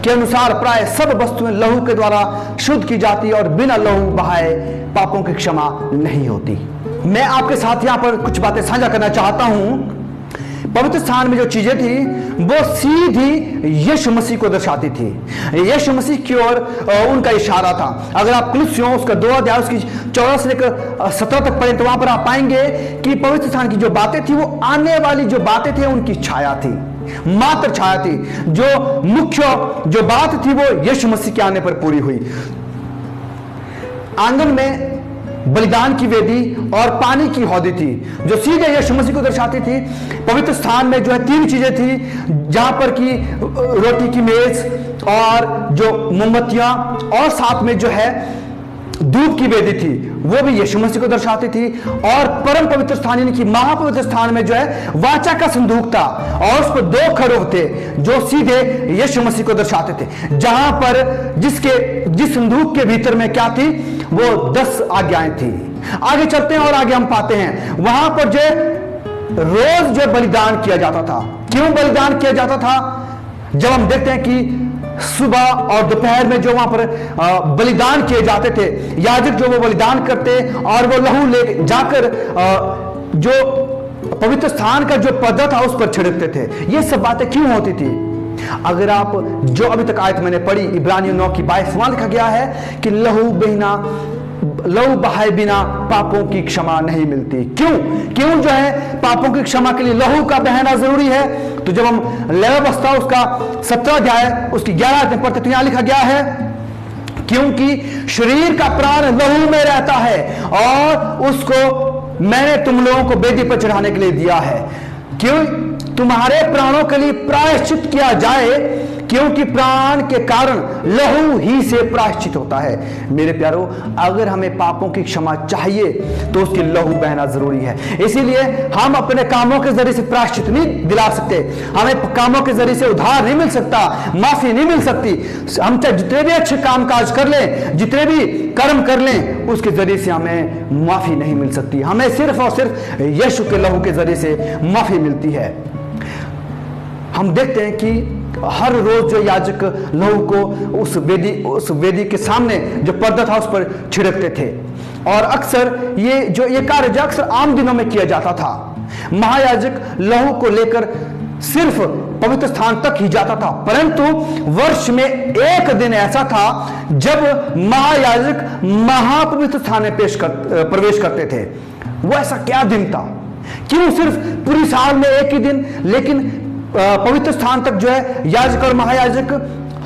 के अनुसार प्राय सब वस्तुएं लहू के द्वारा शुद्ध की जाती, और बिना लहू बहाए पापों की क्षमा नहीं होती। मैं आपके साथ यहां पर कुछ बातें साझा करना चाहता हूं। पवित्र स्थान में जो चीजें थी, वो सीधी यीशु मसीह को दर्शाती थी। यीशु मसीह की ओर उनका इशारा था। अगर आप कुलुस्सियों उसका 2 अध्याय उसकी 14 से लेकर 17 तक पढ़ें, तो वहां पर आप पाएंगे कि पवित्र स्थान की जो बातें थी, वो आने वाली जो बातें थी उनकी छाया थी, मात्र छाया थी। जो मुख्य जो बात थी वो यीशु मसीह के आने पर पूरी हुई। आंगन में बलिदान की वेदी और पानी की हौदी थी, जो सीधे यीशु मसीह को दर्शाती थी। पवित्र स्थान में जो है 3 चीजें थी, जहां पर की रोटी की मेज, और जो मोमबत्तियां, और साथ में जो है धूप की वेदी थी, वो भी यीशु मसीह को दर्शाती थी। और परम पवित्र स्थान यानी कि महापवित्र स्थान में जो है वाचा का संदूक था, और उस पर 2 खरों थे जो सीधे यीशु मसीह को दर्शाते थे। जहां पर जिस संदूक के भीतर में क्या थी, वो 10 आज्ञाएं थी। आगे चलते हैं और आगे हम पाते हैं वहां पर जो रोज जो बलिदान किया जाता था। क्यों बलिदान किया जाता था? जब हम देखते हैं कि सुबह और दोपहर में जो वहां पर बलिदान किए जाते थे, याजक जो वो बलिदान करते और वो लहू ले जाकर जो पवित्र स्थान का जो पर्दा था उस पर छिड़कते थे। ये सब बातें क्यों होती थी? अगर आप जो अभी तक आयत मैंने पढ़ी इब्रानियों 9:22 वहां लिखा गया है कि लहू बहाए बिना पापों की क्षमा नहीं मिलती। क्यों जो है पापों की क्षमा के लिए लहू का बहना जरूरी है? तो जब हम लेवावस्था उसका 17 अध्याय उसकी 11 आयत में पढ़ते तो यहां लिखा गया है क्योंकि शरीर का प्राण लहू में रहता है और उसको मैंने तुम लोगों को वेदी पर चढ़ाने के लिए दिया है। क्यों? तुम्हारे प्राणों के लिए प्रायश्चित किया जाए, क्योंकि प्राण के कारण लहू ही से प्रायश्चित होता है। मेरे प्यारों, अगर हमें पापों की क्षमा चाहिए तो उसकी लहू बहना जरूरी है। इसीलिए हम अपने कामों के जरिए से प्रायश्चित नहीं दिला सकते, हमें कामों के जरिए से उद्धार नहीं मिल सकता, माफी नहीं मिल सकती। हम चाहे जितने भी अच्छे काम काज कर लें, जितने भी कर्म कर लें, उसके जरिए से हमें माफी नहीं मिल सकती। हमें सिर्फ और सिर्फ यीशु के लहू के जरिए से माफी मिलती है। हम देखते हैं कि हर रोज जो याजक लहू को उस वेदी के सामने जो पर्दा था उस पर छिड़कते थे, और अक्सर ये कार्य जो अक्सर आम दिनों में किया जाता था। महायाजक लहू को लेकर सिर्फ पवित्र स्थान तक ही जाता था, परंतु वर्ष में एक दिन ऐसा था जब महायाजक महापवित्र स्थान में प्रवेश करते थे। वो ऐसा क्या दिन था? क्यों सिर्फ पूरी साल में एक ही दिन? लेकिन पवित्र स्थान तक जो है याजक और महायाजक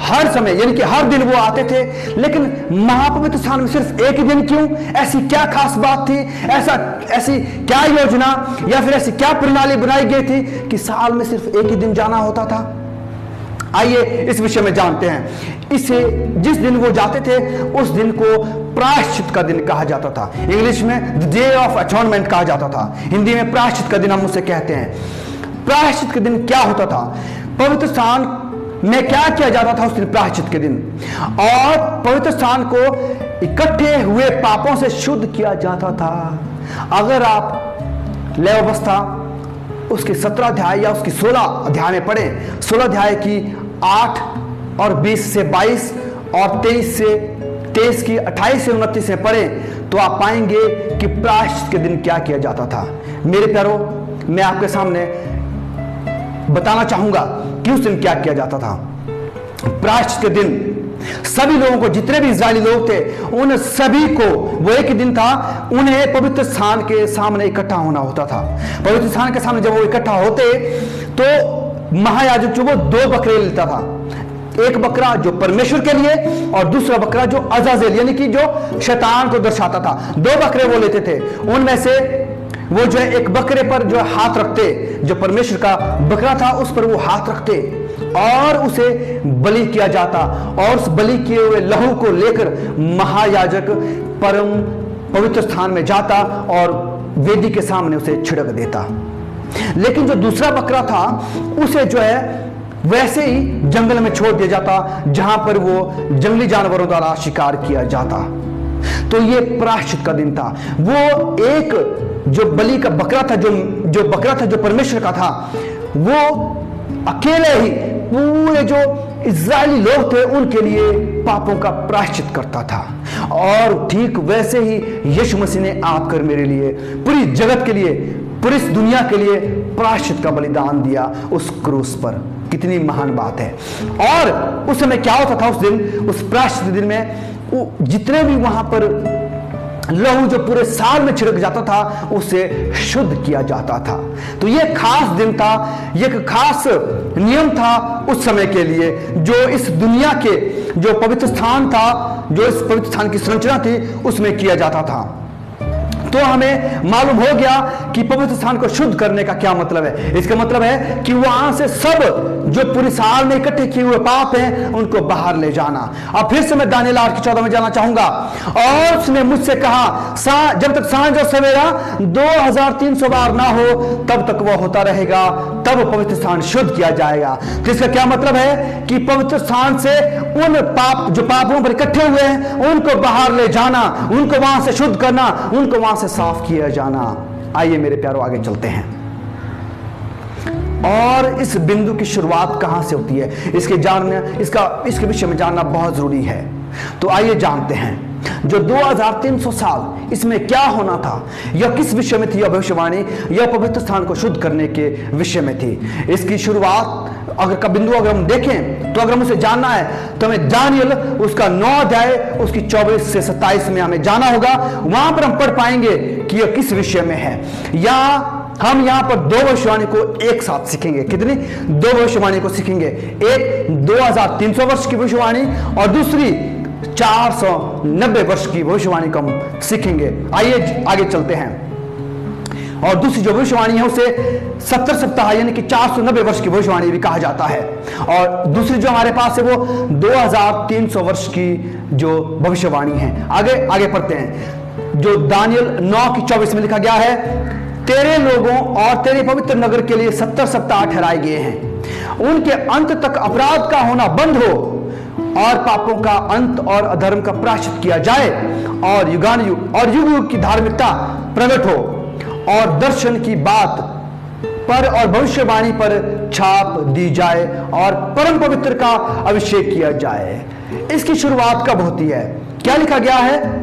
हर समय यानी कि हर दिन वो आते थे, लेकिन महापवित्र स्थान में सिर्फ एक ही दिन क्यों? ऐसी क्या खास बात थी? ऐसी क्या योजना या फिर ऐसी क्या प्रणाली बनाई गई थी कि साल में सिर्फ एक ही दिन जाना होता था? आइए इस विषय में जानते हैं। इसे जिस दिन वो जाते थे उस दिन को प्रायश्चित का दिन कहा जाता था। इंग्लिश में द डे ऑफ अटॉर्नमेंट कहा जाता था, हिंदी में प्रायश्चित का दिन हम उसे कहते हैं। प्रायश्चित के दिन क्या होता था? पवित्र स्थान में क्या किया जाता था उस दिन प्रायश्चित के दिन? और पवित्र स्थान को इकट्ठे हुए पापों से शुद्ध किया जाता था। अगर आप लेवावस्था उसके 17 अध्याय या उसकी 16 अध्याय में पढ़ें, 16 अध्याय की 8 और 20 से 22 और 23 की 28 से 29 में पढ़ें तो आप पाएंगे कि प्रायश्चित के दिन क्या किया जाता था। मेरे प्यारों, मैं आपके सामने बताना चाहूंगा कि उस दिन क्या किया जाता था। प्रायश्चित के दिन सभी लोगों को, जितने भी इस्राएली लोग थे, उन सभी को वो एक ही दिन था, उन्हें पवित्र स्थान के सामने इकट्ठा होना होता था। पवित्र स्थान के सामने जब वो इकट्ठा होते तो महायाजक जो वो 2 बकरे लेता था, एक बकरा जो परमेश्वर के लिए और दूसरा बकरा जो अजाजेल यानी कि जो शैतान को दर्शाता था। 2 बकरे वो लेते थे। उनमें से वो जो है एक बकरे पर जो हाथ रखते, जो परमेश्वर का बकरा था उस पर वो हाथ रखते और उसे बलि किया जाता, और उस बलि किए हुए लहू को लेकर महायाजक परम पवित्र स्थान में जाता और वेदी के सामने उसे छिड़क देता। लेकिन जो दूसरा बकरा था उसे जो है वैसे ही जंगल में छोड़ दिया जाता, जहां पर वो जंगली जानवरों द्वारा शिकार किया जाता। तो ये प्रायश्चित का दिन था। वो एक जो बलि का बकरा था, जो बकरा था जो परमेश्वर का था, वो अकेले ही पूरे जो इस्राएली लोग थे उनके लिए पापों का प्रायश्चित करता था। और ठीक वैसे ही यीशु मसीह ने आकर मेरे लिए, पूरी जगत के लिए, पूरी दुनिया के लिए प्रायश्चित का बलिदान दिया उस क्रूस पर। कितनी महान बात है। और उस समय क्या होता था? उस दिन, उस प्रायश्चित दिन में जितने भी वहां पर लहू जो पूरे साल में छिड़क जाता था उसे शुद्ध किया जाता था। तो यह खास दिन था, यह खास नियम था उस समय के लिए, जो इस दुनिया के जो पवित्र स्थान था, जो इस पवित्र स्थान की संरचना थी उसमें किया जाता था। तो हमें मालूम हो गया कि पवित्र स्थान को शुद्ध करने का क्या मतलब है। इसका मतलब है कि वहां से सब जो पूरे साल में इकट्ठे किए हुए पाप हैं उनको बाहर ले जाना। अब फिर से मैं दानियेल 8:14 में जाना चाहूंगा। और उसने मुझसे कहा, जब तक सांझ और सवेरा 2300 बार ना हो तब तक वह होता रहेगा, तब पवित्र स्थान शुद्ध किया जाएगा। तो इसका क्या मतलब है कि पवित्र स्थान से उन पाप जो पापों पर इकट्ठे हुए हैं उनको बाहर ले जाना, उनको वहां से शुद्ध करना, उनको वहां से साफ किया जाना। आइए मेरे प्यारों आगे चलते हैं। और इस बिंदु की शुरुआत कहां से होती है, इसके विषय में जानना बहुत जरूरी है। तो आइए जानते हैं जो 2300 साल इसमें क्या होना था, यह किस विषय में थी। यह भविष्यवाणी यह पवित्र स्थान को शुद्ध करने के विषय में थी। इसकी शुरुआत अगर का बिंदु अगर हम देखें, तो अगर हम उसे जानना है तो हमें दानियल उसका 9 अध्याय उसकी 24 से 27 में हमें जाना होगा। वहां पर हम पढ़ पाएंगे कि यह किस विषय में है। या हम यहां पर 2 भविष्यवाणी को एक साथ सीखेंगे। कितनी? 2 भविष्यवाणी को सीखेंगे। एक 2300 वर्ष की भविष्यवाणी और दूसरी 490 वर्ष की भविष्यवाणी को हम सीखेंगे। आइए आगे चलते हैं। और दूसरी जो भविष्यवाणी है उसे 70 सप्ताह यानी कि 490 वर्ष की भविष्यवाणी भी कहा जाता है। और दूसरी जो हमारे पास है वो 2300 वर्ष की जो भविष्यवाणी है। आगे पढ़ते हैं। जो दानियल 9:24 में लिखा गया है, तेरे लोगों और तेरे पवित्र नगर के लिए 70 सप्ताह ठहराए गए हैं। उनके अंत तक अपराध का होना बंद हो और पापों का अंत और अधर्म का प्रायश्चित किया जाए और युगानुयुग और युग युग की धार्मिकता प्रकट हो और दर्शन की बात पर और भविष्यवाणी पर छाप दी जाए और परम पवित्र का अभिषेक किया जाए। इसकी शुरुआत कब होती है? क्या लिखा गया है?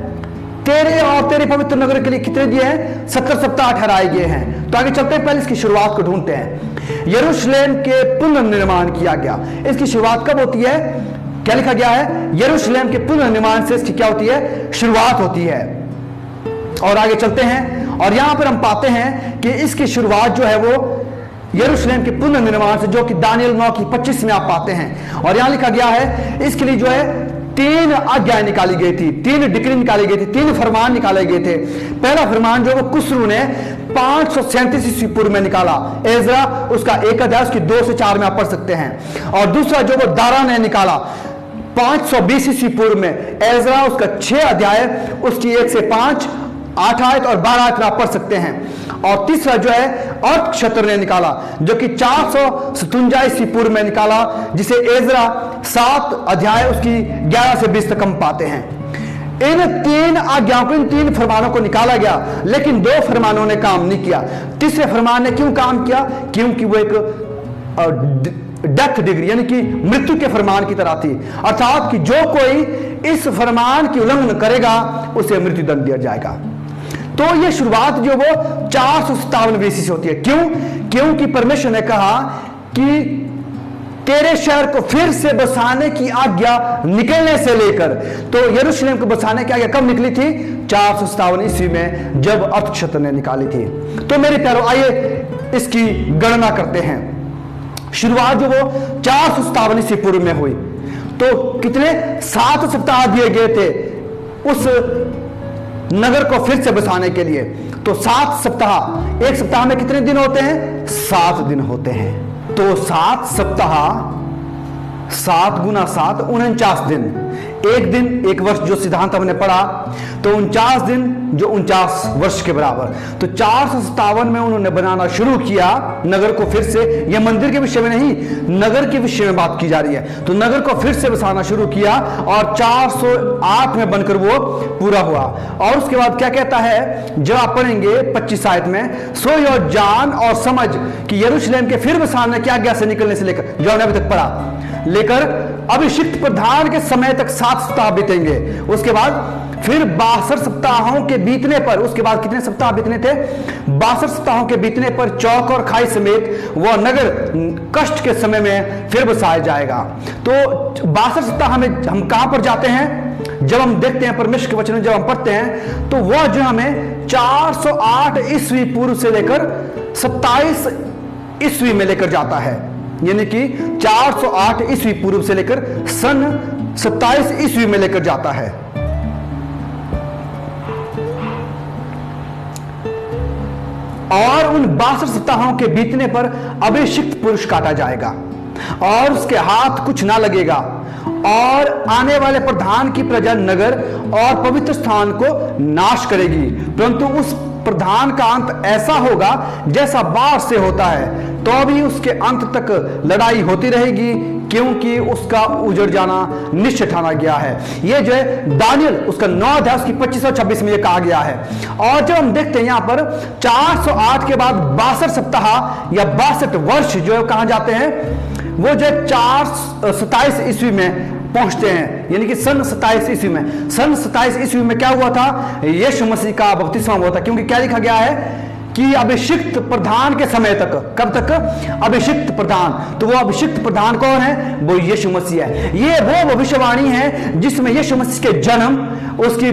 तेरे और तेरे पवित्र नगर के लिए कितने दिए हैं? 70 सप्ताह ठहराए गए हैं। तो आगे चलते हैं, पहले इसकी शुरुआत को ढूंढते हैं। यरूशलेम के पुनर्निर्माण किया गया। इसकी शुरुआत कब होती है? क्या लिखा गया है? यरूशलेम के पुनर्निर्माण से इसकी क्या होती है? शुरुआत होती है। और आगे चलते हैं और यहां पर हम पाते हैं कि इसकी शुरुआत जो है वो यरूशलेम के पुनर्निर्माण से, जो कि दानियल 9:25 में आप पाते हैं। और यहां लिखा गया है इसके लिए जो है 3 आज्ञाएं निकाली गई थी, 3 डिक्री निकाली गई थी, 3 फरमान निकाले गए थे। पहला फरमान जो वो कुसरू ने 537 ईस्वी पूर्व में निकाला। एजरा उसका 1 अध्याय उसकी 2 से 4 में आप पढ़ सकते हैं। और दूसरा जो वो दारा ने निकाला 520 ईस्वी पूर्व में। एजरा उसका 6 अध्याय उसकी 1 से 5, 8 आयत और 12 आयत पढ़ सकते हैं। और तीसरा जो है अर्थक्षेत्र ने निकाला, जो कि 457 ईस्वी पूर्व में निकाला, जिसे एजरा 7 अध्याय उसकी 11 से 20 तक हम पाते हैं। इन 3 आज्ञाओं को, इन 3 फरमानों को निकाला गया, लेकिन 2 फरमानों ने काम नहीं किया। तीसरे फरमान ने क्यों काम किया? क्योंकि वो एक डेथ डिग्री यानी कि मृत्यु के फरमान की तरह थी। अर्थात कि जो कोई इस फरमान की उल्लंघन करेगा उसे मृत्यु दंड दिया जाएगा। तो यह शुरुआत जो वो 457 BC से होती है। क्यों? क्योंकि परमेश्वर ने कहा कि तेरे शहर को फिर से बसाने की आज्ञा निकलने से लेकर, तो यरूशलेम को बसाने की आज्ञा कब निकली थी? 457 ईस्वी में, जब अर्थक्षेत्र ने निकाली थी। तो मेरे प्यारों, आइए इसकी गणना करते हैं। शुरुआत जो वो 457 ईस्वी पूर्व में हुई, तो कितने 7 सप्ताह दिए गए थे उस नगर को फिर से बसाने के लिए। तो 7 सप्ताह, एक सप्ताह में कितने दिन होते हैं? 7 दिन होते हैं। तो 7 सप्ताह, 7 गुना 7 49 दिन। एक दिन एक वर्ष जो सिद्धांत हमने पढ़ा, तो 49 दिन जो 49 वर्ष के बराबर। तो 457 में उन्होंने बनाना शुरू किया नगर को फिर से। यह मंदिर के विषय में नहीं, नगर के विषय में बात की जा रही है। तो नगर को फिर से बसाना शुरू किया और 408 में बनकर वो पूरा हुआ। और उसके बाद क्या कहता है, जब आप पढ़ेंगे 25 आयत में, सो यो जान और समझ कि यरूशलेम के फिर बसाने की आज्ञा से निकलने से लेकर, जो हमने अभी तक पढ़ा, लेकर अभिषिक्त प्रधान के समय तक 7 सप्ताह बीतेंगे। उसके बाद फिर 62 सप्ताहों के बीतने पर, उसके बाद कितने सप्ताह बीतने थे? 62 सप्ताहों के बीतने पर चौक और खाई समेत वह नगर कष्ट के समय में फिर बसाया जाएगा। तो 62 सप्ताह हम कहां पर जाते हैं? जब हम देखते हैं परमेश्वर के वचन, जब हम पढ़ते हैं, तो वह जो हमें 408 ईस्वी पूर्व से लेकर 27 ईस्वी में लेकर जाता है। यानी कि 408 ईस्वी पूर्व से लेकर सन 27 ईस्वी में लेकर जाता है। और उन 62 सप्ताहों के बीतने पर अभिषिक्त पुरुष काटा जाएगा और उसके हाथ कुछ ना लगेगा, और आने वाले प्रधान की प्रजा नगर और पवित्र स्थान को नाश करेगी। परंतु उस प्रधान का अंत ऐसा होगा जैसा बाढ़ से होता है, तो भी उसके अंत तक लड़ाई होती रहेगी, क्योंकि उसका उजड़ जाना निश्चय ठाना गया है। यह जो है दानियल उसका 9 अध्याय उसकी 25 और 26 में यह कहा गया है। और जब हम देखते हैं यहां पर 408 के बाद 62 सप्ताह या 62 वर्ष जो है कहां जाते हैं, वो जो 427 ईस्वी में पहुंचते हैं, यानी कि सन 27 ईस्वी में। सन 27 ईस्वी में क्या हुआ था? यीशु मसीह का बपतिस्मा हुआ था। क्योंकि क्या लिखा गया है कि अभिषिक्त प्रधान के समय तक, कब तक? अभिषिक्त प्रधान। तो वो अभिषिक्त प्रधान कौन है? वो यीशु मसीह है। ये वो भविष्यवाणी है जिसमें यीशु मसीह के जन्म, उसकी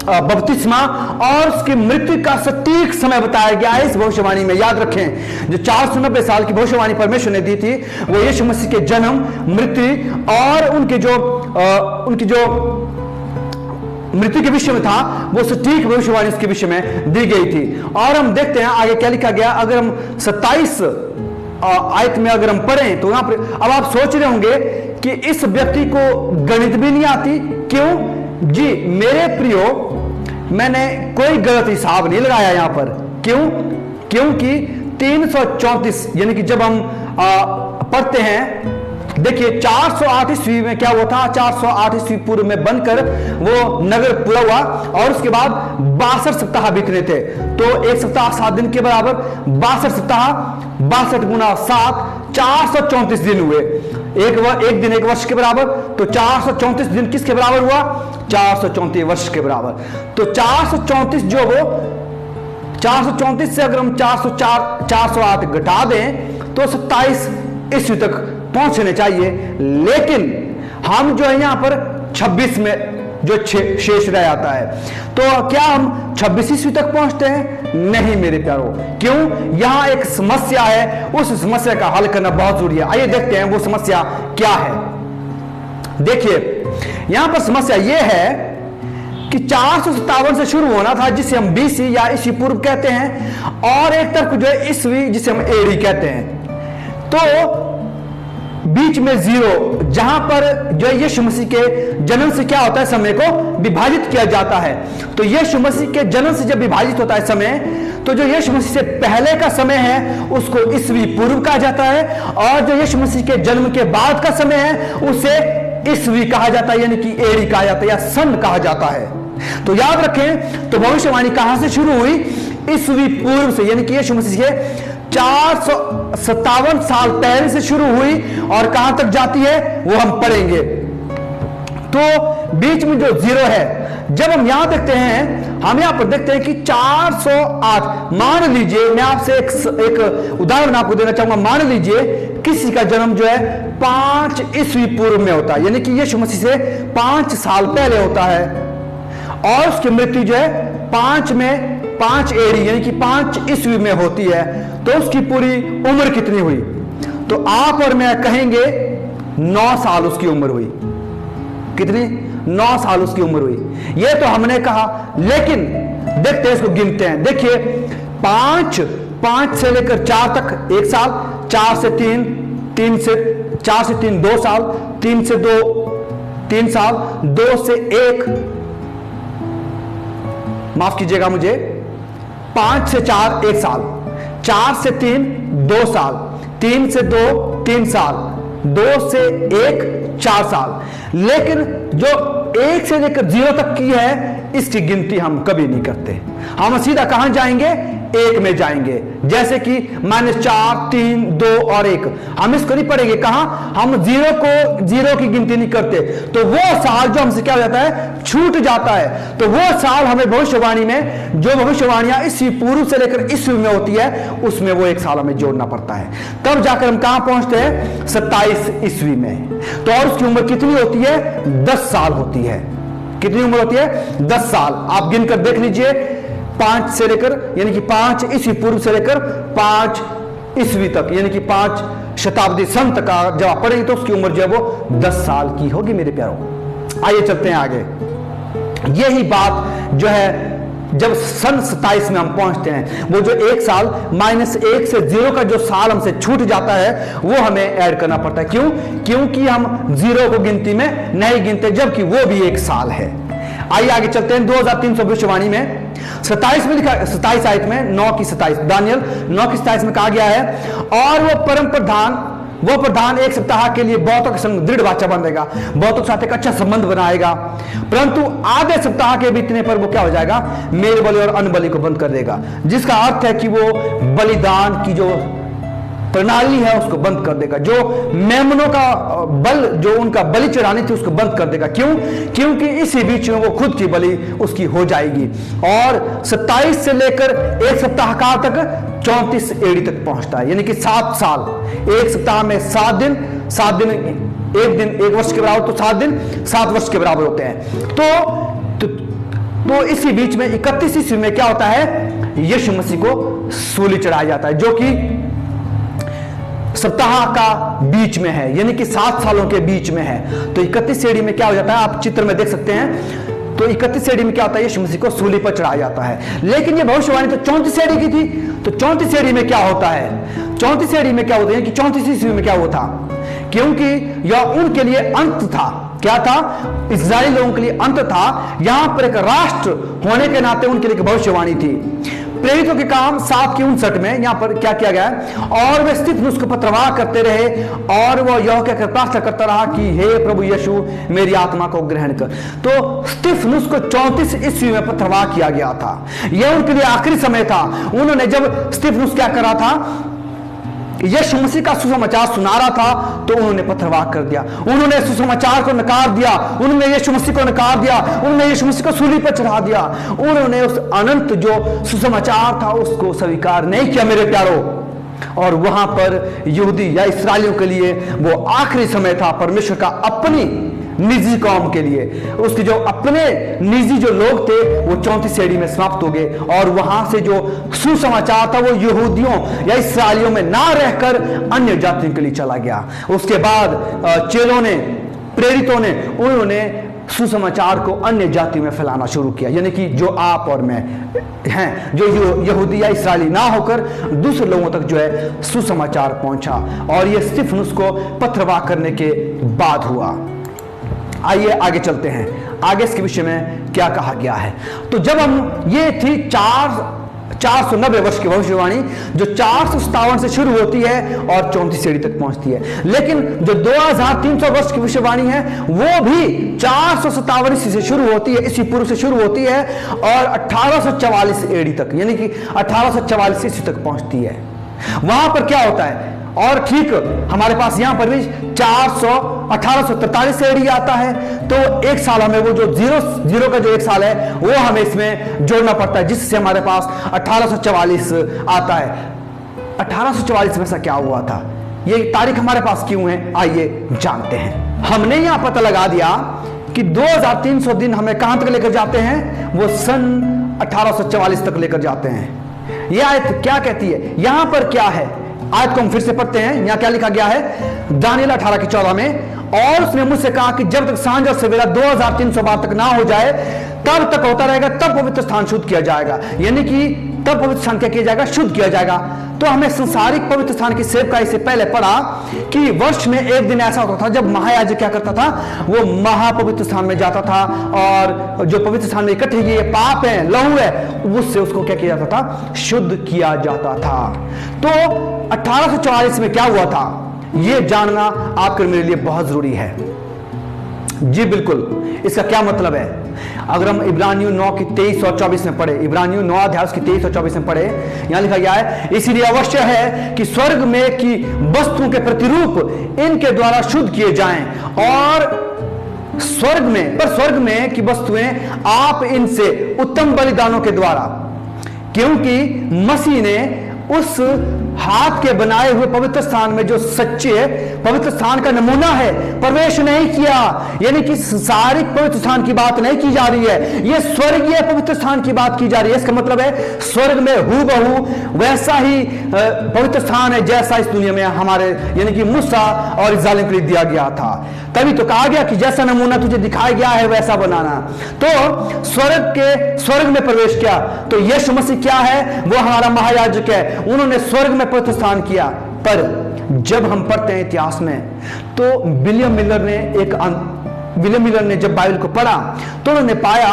बपतिस्मा और उसकी मृत्यु का सटीक समय बताया गया है इस भविष्यवाणी में। याद रखें, जो 490 साल की भविष्यवाणी परमेश्वर ने दी थी, वो यीशु मसीह के जन्म, मृत्यु और उनकी जो मृत्यु के विषय में था, वो सटीक भविष्यवाणी उसके विषय में दी गई थी। और हम देखते हैं आगे क्या लिखा गया। अगर हम 27 आयत में अगर हम पढ़ें तो यहां पर, अब आप सोच रहे होंगे कि इस व्यक्ति को गणित भी नहीं आती। क्यों जी मेरे प्रियो, मैंने कोई गलत हिसाब नहीं लगाया यहां पर। क्यों? क्योंकि 334 यानी कि जब हम पढ़ते हैं, देखिए 408 ईस्वी में क्या हुआ था? 408 ईस्वी पूर्व में बनकर वो नगर पूरा हुआ और उसके बाद 62 सप्ताह बीतने थे। तो एक सप्ताह 7 दिन के बराबर, 62 सप्ताह, 62 गुना 7, 434 दिन हुए। एक दिन एक वर्ष के बराबर, तो 434 दिन किसके बराबर हुआ? 434 वर्ष के बराबर। तो 434 जो वो 434 से अगर हम 408 घटा दें तो 27 ईस्वी तक पहुंचने चाहिए। लेकिन हम जो है यहां पर 26 में जो शेष रह जाता है, तो क्या हम 26 ईस्वी तक पहुंचते हैं? नहीं मेरे प्यारों। क्यों? यहां एक समस्या है, उस समस्या का हल करना बहुत जरूरी है। आइए देखते हैं वो समस्या क्या है। देखिए यहां पर समस्या यह है कि 457 से शुरू होना था, जिसे हम बीसी या ईस्वी पूर्व कहते हैं, और एक तरफ जो है ईस्वी, जिसे हम एडी कहते हैं। तो बीच में जीरो, जहां पर जो यीशु मसीह के जन्म से क्या होता है? समय को विभाजित किया जाता है। तो यीशु मसीह के जन्म से जब विभाजित होता है समय, तो जो यीशु मसीह से पहले का समय है उसको ईस्वी पूर्व कहा जाता है, और जो यीशु मसीह के जन्म के बाद का समय है उसे ईस्वी कहा जाता है, यानी कि एडी कहा जाता है या सन कहा जाता है। तो याद रखें, तो भविष्यवाणी कहां से शुरू हुई? ईस्वी पूर्व से, यानी कि यीशु मसीह के 457 साल पहले से शुरू हुई और कहां तक जाती है वो हम पढ़ेंगे। तो बीच में जो जीरो है, जब हम यहां देखते हैं, हम यहां पर देखते हैं कि 408, मान लीजिए, मैं आपसे एक उदाहरण आपको देना चाहूंगा। मान लीजिए किसी का जन्म जो है 5 ईस्वी पूर्व में होता है, यानी कि यीशु मसीह से 5 साल पहले होता है, और उसकी मृत्यु जो है 5 एडी यानी कि 5 ईस्वी में होती है। तो उसकी पूरी उम्र कितनी हुई? तो आप और मैं कहेंगे 9 साल उसकी उम्र हुई। कितनी? 9 साल उसकी उम्र हुई। ये तो हमने कहा, लेकिन देखते हैं, इसको गिनते हैं। देखिए 5 से लेकर 4 तक 1 साल, 4 से 3, 4 से 3 2 साल, 3 से 2 3 साल, 2 से 1, माफ कीजिएगा मुझे, 5 से 4 1 साल, 4 से 3 2 साल, 3 से 2 3 साल, 2 से 1 4 साल। लेकिन जो 1 से लेकर 0 तक की है, इसकी गिनती हम कभी नहीं करते। हम सीधा कहां जाएंगे? 1 में जाएंगे। जैसे कि -4 3 2 और 1, हम इसको नहीं पढ़ेंगे। कहां? हम 0 की गिनती नहीं करते। तो वो साल जो हमसे क्या हो जाता है? छूट जाता है। तो वो साल हमें भविष्यवाणी में, जो भविष्यवाणियां ईस्वी पूर्व से लेकर ईस्वी में होती है, उसमें वो 1 साल हमें जोड़ना पड़ता है। तब जाकर हम कहां पहुंचते हैं? 27 ईस्वी में। तो और उसकी उम्र कितनी होती है? 10 साल होती है। कितनी उम्र होती है? 10 साल। आप गिनकर देख लीजिए, 5 से लेकर, यानी कि 5 ईस्वी पूर्व से लेकर 5 ईस्वी तक, यानी कि 5 शताब्दी सन तक का जब आप पढ़ेंगे तो उसकी उम्र जो है वो 10 साल की होगी मेरे प्यारों। आइए चलते हैं आगे। यही बात जो है जब सन 27 में हम पहुंचते हैं, वो जो 1 साल -1 से 0 का जो साल हमसे छूट जाता है, वो हमें ऐड करना पड़ता है। क्यों? क्योंकि हम 0 को गिनती में नहीं गिनते, जबकि वो भी 1 साल है। आइए आगे चलते हैं। 2300 भविष्यवाणी में 27 में लिखा, 27 आयत में 9 की 27, दानियल 9 की 27 में कहा गया है, और वो प्रधान 1 सप्ताह के लिए बहुतों के संग दृढ़ वाचा बांधेगा, बहुतों के साथ एक अच्छा संबंध बनाएगा, परंतु आधे सप्ताह के बीतने पर वो क्या हो जाएगा? मेल बलि और अन्न बलि को बंद कर देगा। जिसका अर्थ है कि वो बलिदान की जो प्रणाली है उसको बंद कर देगा, जो मेमनों का बल, जो उनका बलि चढ़ानी थी उसको बंद कर देगा। क्यों? क्योंकि इसी बीच में वो खुद की बलि उसकी हो जाएगी। और 27 से लेकर एक सप्ताह काल तक 34 एडी तक पहुंचता है, यानी कि 7 साल। एक सप्ताह में 7 दिन, 7 दिन एक दिन 1 वर्ष के बराबर, तो 7 दिन 7 वर्ष के बराबर होते हैं। तो इसी बीच में 31 ईस्वी में क्या होता है, यीशु मसीह को सूली चढ़ाया जाता है, जो कि सप्ताह का बीच में है, यानी कि 7 सालों के बीच में है। तो 31 एडी में क्या हो जाता है, आप चित्र में देख सकते हैं। तो 31 एडी में क्या होता है, यीशु मसीह को सूली पर चढ़ाया जाता है। लेकिन ये भविष्यवाणी तो 34 एडी की थी। तो 34 एडी में क्या होता है, 34 एडी में क्या होता है कि 34 ईस्वी में क्या हुआ था, क्योंकि यह उनके लिए अंत था। क्या था? इस्राएली लोगों के लिए अंत था। यहां पर एक राष्ट्र होने के नाते उनके लिए भविष्यवाणी थी। प्रेरितों के काम 7:59 में यहां पर क्या किया गया है, और वे स्तिफनुस को पत्रवाह करते रहे और वह यह कहकर प्रार्थना करता रहा कि हे प्रभु यीशु, मेरी आत्मा को ग्रहण कर। तो स्तिफनुस को 34 ईस्वी में पत्रवाह किया गया था। यह उनके लिए आखिरी समय था। उन्होंने जब स्तिफनुस क्या करा था, यीशु मसीह का सुसमाचार सुना रहा था, तो उन्होंने पथरवाह कर दिया। उन्होंने सुसमाचार को नकार दिया, उन्होंने यीशु मसीह को नकार दिया, उन्होंने यीशु मसीह को सूली पर चढ़ा दिया। उन्होंने उस अनंत जो सुसमाचार था उसको स्वीकार नहीं किया मेरे प्यारो। और वहां पर यहूदी या इस्राएलियों के लिए वो आखिरी समय था परमेश्वर का अपनी निजी कौम के लिए। उसके जो अपने निजी जो लोग थे वो 34 एडी में समाप्त हो गए, और वहां से जो सुसमाचार था वो यहूदियों या इस्राएलियों में ना रहकर अन्य जातियों के लिए चला गया। उसके बाद चेलों ने, प्रेरितों ने, उन्होंने सुसमाचार को अन्य जातियों में फैलाना शुरू किया, यानी कि जो आप और मैं हैं, जो यहूदी या इस्राएली ना होकर दूसरे लोगों तक जो है सुसमाचार पहुंचा। और ये स्तिफनुस को पथरवाह करने के बाद हुआ। आइए आगे चलते हैं, आगे इसके विषय में क्या कहा गया है। तो जब हम, ये थी 490 वर्ष की भविष्यवाणी, जो 457 से शुरू होती है और 34 एडी तक पहुंचती है। लेकिन जो 2300 वर्ष की भविष्यवाणी है वो भी 457 ईस्वी से शुरू होती है, इसी पूर्व से शुरू होती है, और 1844 एडी तक, यानी कि 1844 ईस्वी तक पहुंचती है। वहां पर क्या होता है, और ठीक हमारे पास यहां पर भी 1843 एडी आता है। तो एक साल हमें वो जो जीरो का जो एक साल है वो हमें इसमें जोड़ना पड़ता है, जिससे हमारे पास 1844 आता है। 1844 में ऐसा क्या हुआ था, ये तारीख हमारे पास क्यों है, आइए जानते हैं। हमने यहां पता लगा दिया कि 2300 दिन हमें कहां तक लेकर जाते हैं, वो सन 1844 तक लेकर जाते हैं। यह आयत क्या कहती है, यहां पर क्या है, आयत को हम फिर से पढ़ते हैं। यहां क्या लिखा गया है, दानियेल 18:14 में, और उसने मुझसे कहा कि जब तक सांझ और सवेरा 2300 बार तक ना हो जाए तब तक होता रहेगा, तब पवित्र स्थान शुद्ध किया जाएगा। यानी कि तब पवित्र स्थान क्या किया जाएगा, शुद्ध किया जाएगा। तो हमें संसारिक पवित्र स्थान की सेवकाई से पहले पढ़ा कि वर्ष में एक दिन ऐसा होता था जब महायाजक क्या करता था, वो महापवित्र स्थान में जाता था, और जो पवित्र स्थान में इकट्ठे ये पाप है, लहू है, उससे उसको क्या किया जाता था, शुद्ध किया जाता था। तो 1844 में क्या हुआ था, यह जानना आपके मेरे लिए बहुत जरूरी है। जी बिल्कुल, इसका क्या मतलब है, अगर हम इब्रानियों 9 की 23 और 24 में पढ़े, इब्रानियों 9 अध्याय की 23 और 24 में पढ़े, यहां लिखा गया है, इसीलिए अवश्य है कि स्वर्ग में की वस्तुओं के प्रतिरूप इनके द्वारा शुद्ध किए जाएं, और स्वर्ग में की वस्तुएं आप इनसे उत्तम बलिदानों के द्वारा, क्योंकि मसीह ने उस हाथ के बनाए हुए पवित्र स्थान में, जो सच्चे पवित्र स्थान का नमूना है, प्रवेश नहीं किया। यानी कि संसारिक पवित्र स्थान की बात नहीं की जा रही है, यह स्वर्गीय पवित्र स्थान की बात की जा रही है। इसका मतलब है स्वर्ग में हूबहू वैसा ही पवित्र स्थान है जैसा इस दुनिया में हमारे, यानी कि मूसा और इस्राएलियों के लिए दिया गया था। तभी तो कहा गया कि जैसा नमूना तुझे दिखाया गया है वैसा बनाना। तो स्वर्ग में प्रवेश किया। तो यीशु मसीह क्या है, वो हमारा महायाजक है, उन्होंने स्वर्ग में पवित्र स्थान किया। पर जब हम पढ़ते हैं इतिहास में, तो विलियम मिलर ने जब बाइबल को पढ़ा तो उन्होंने पाया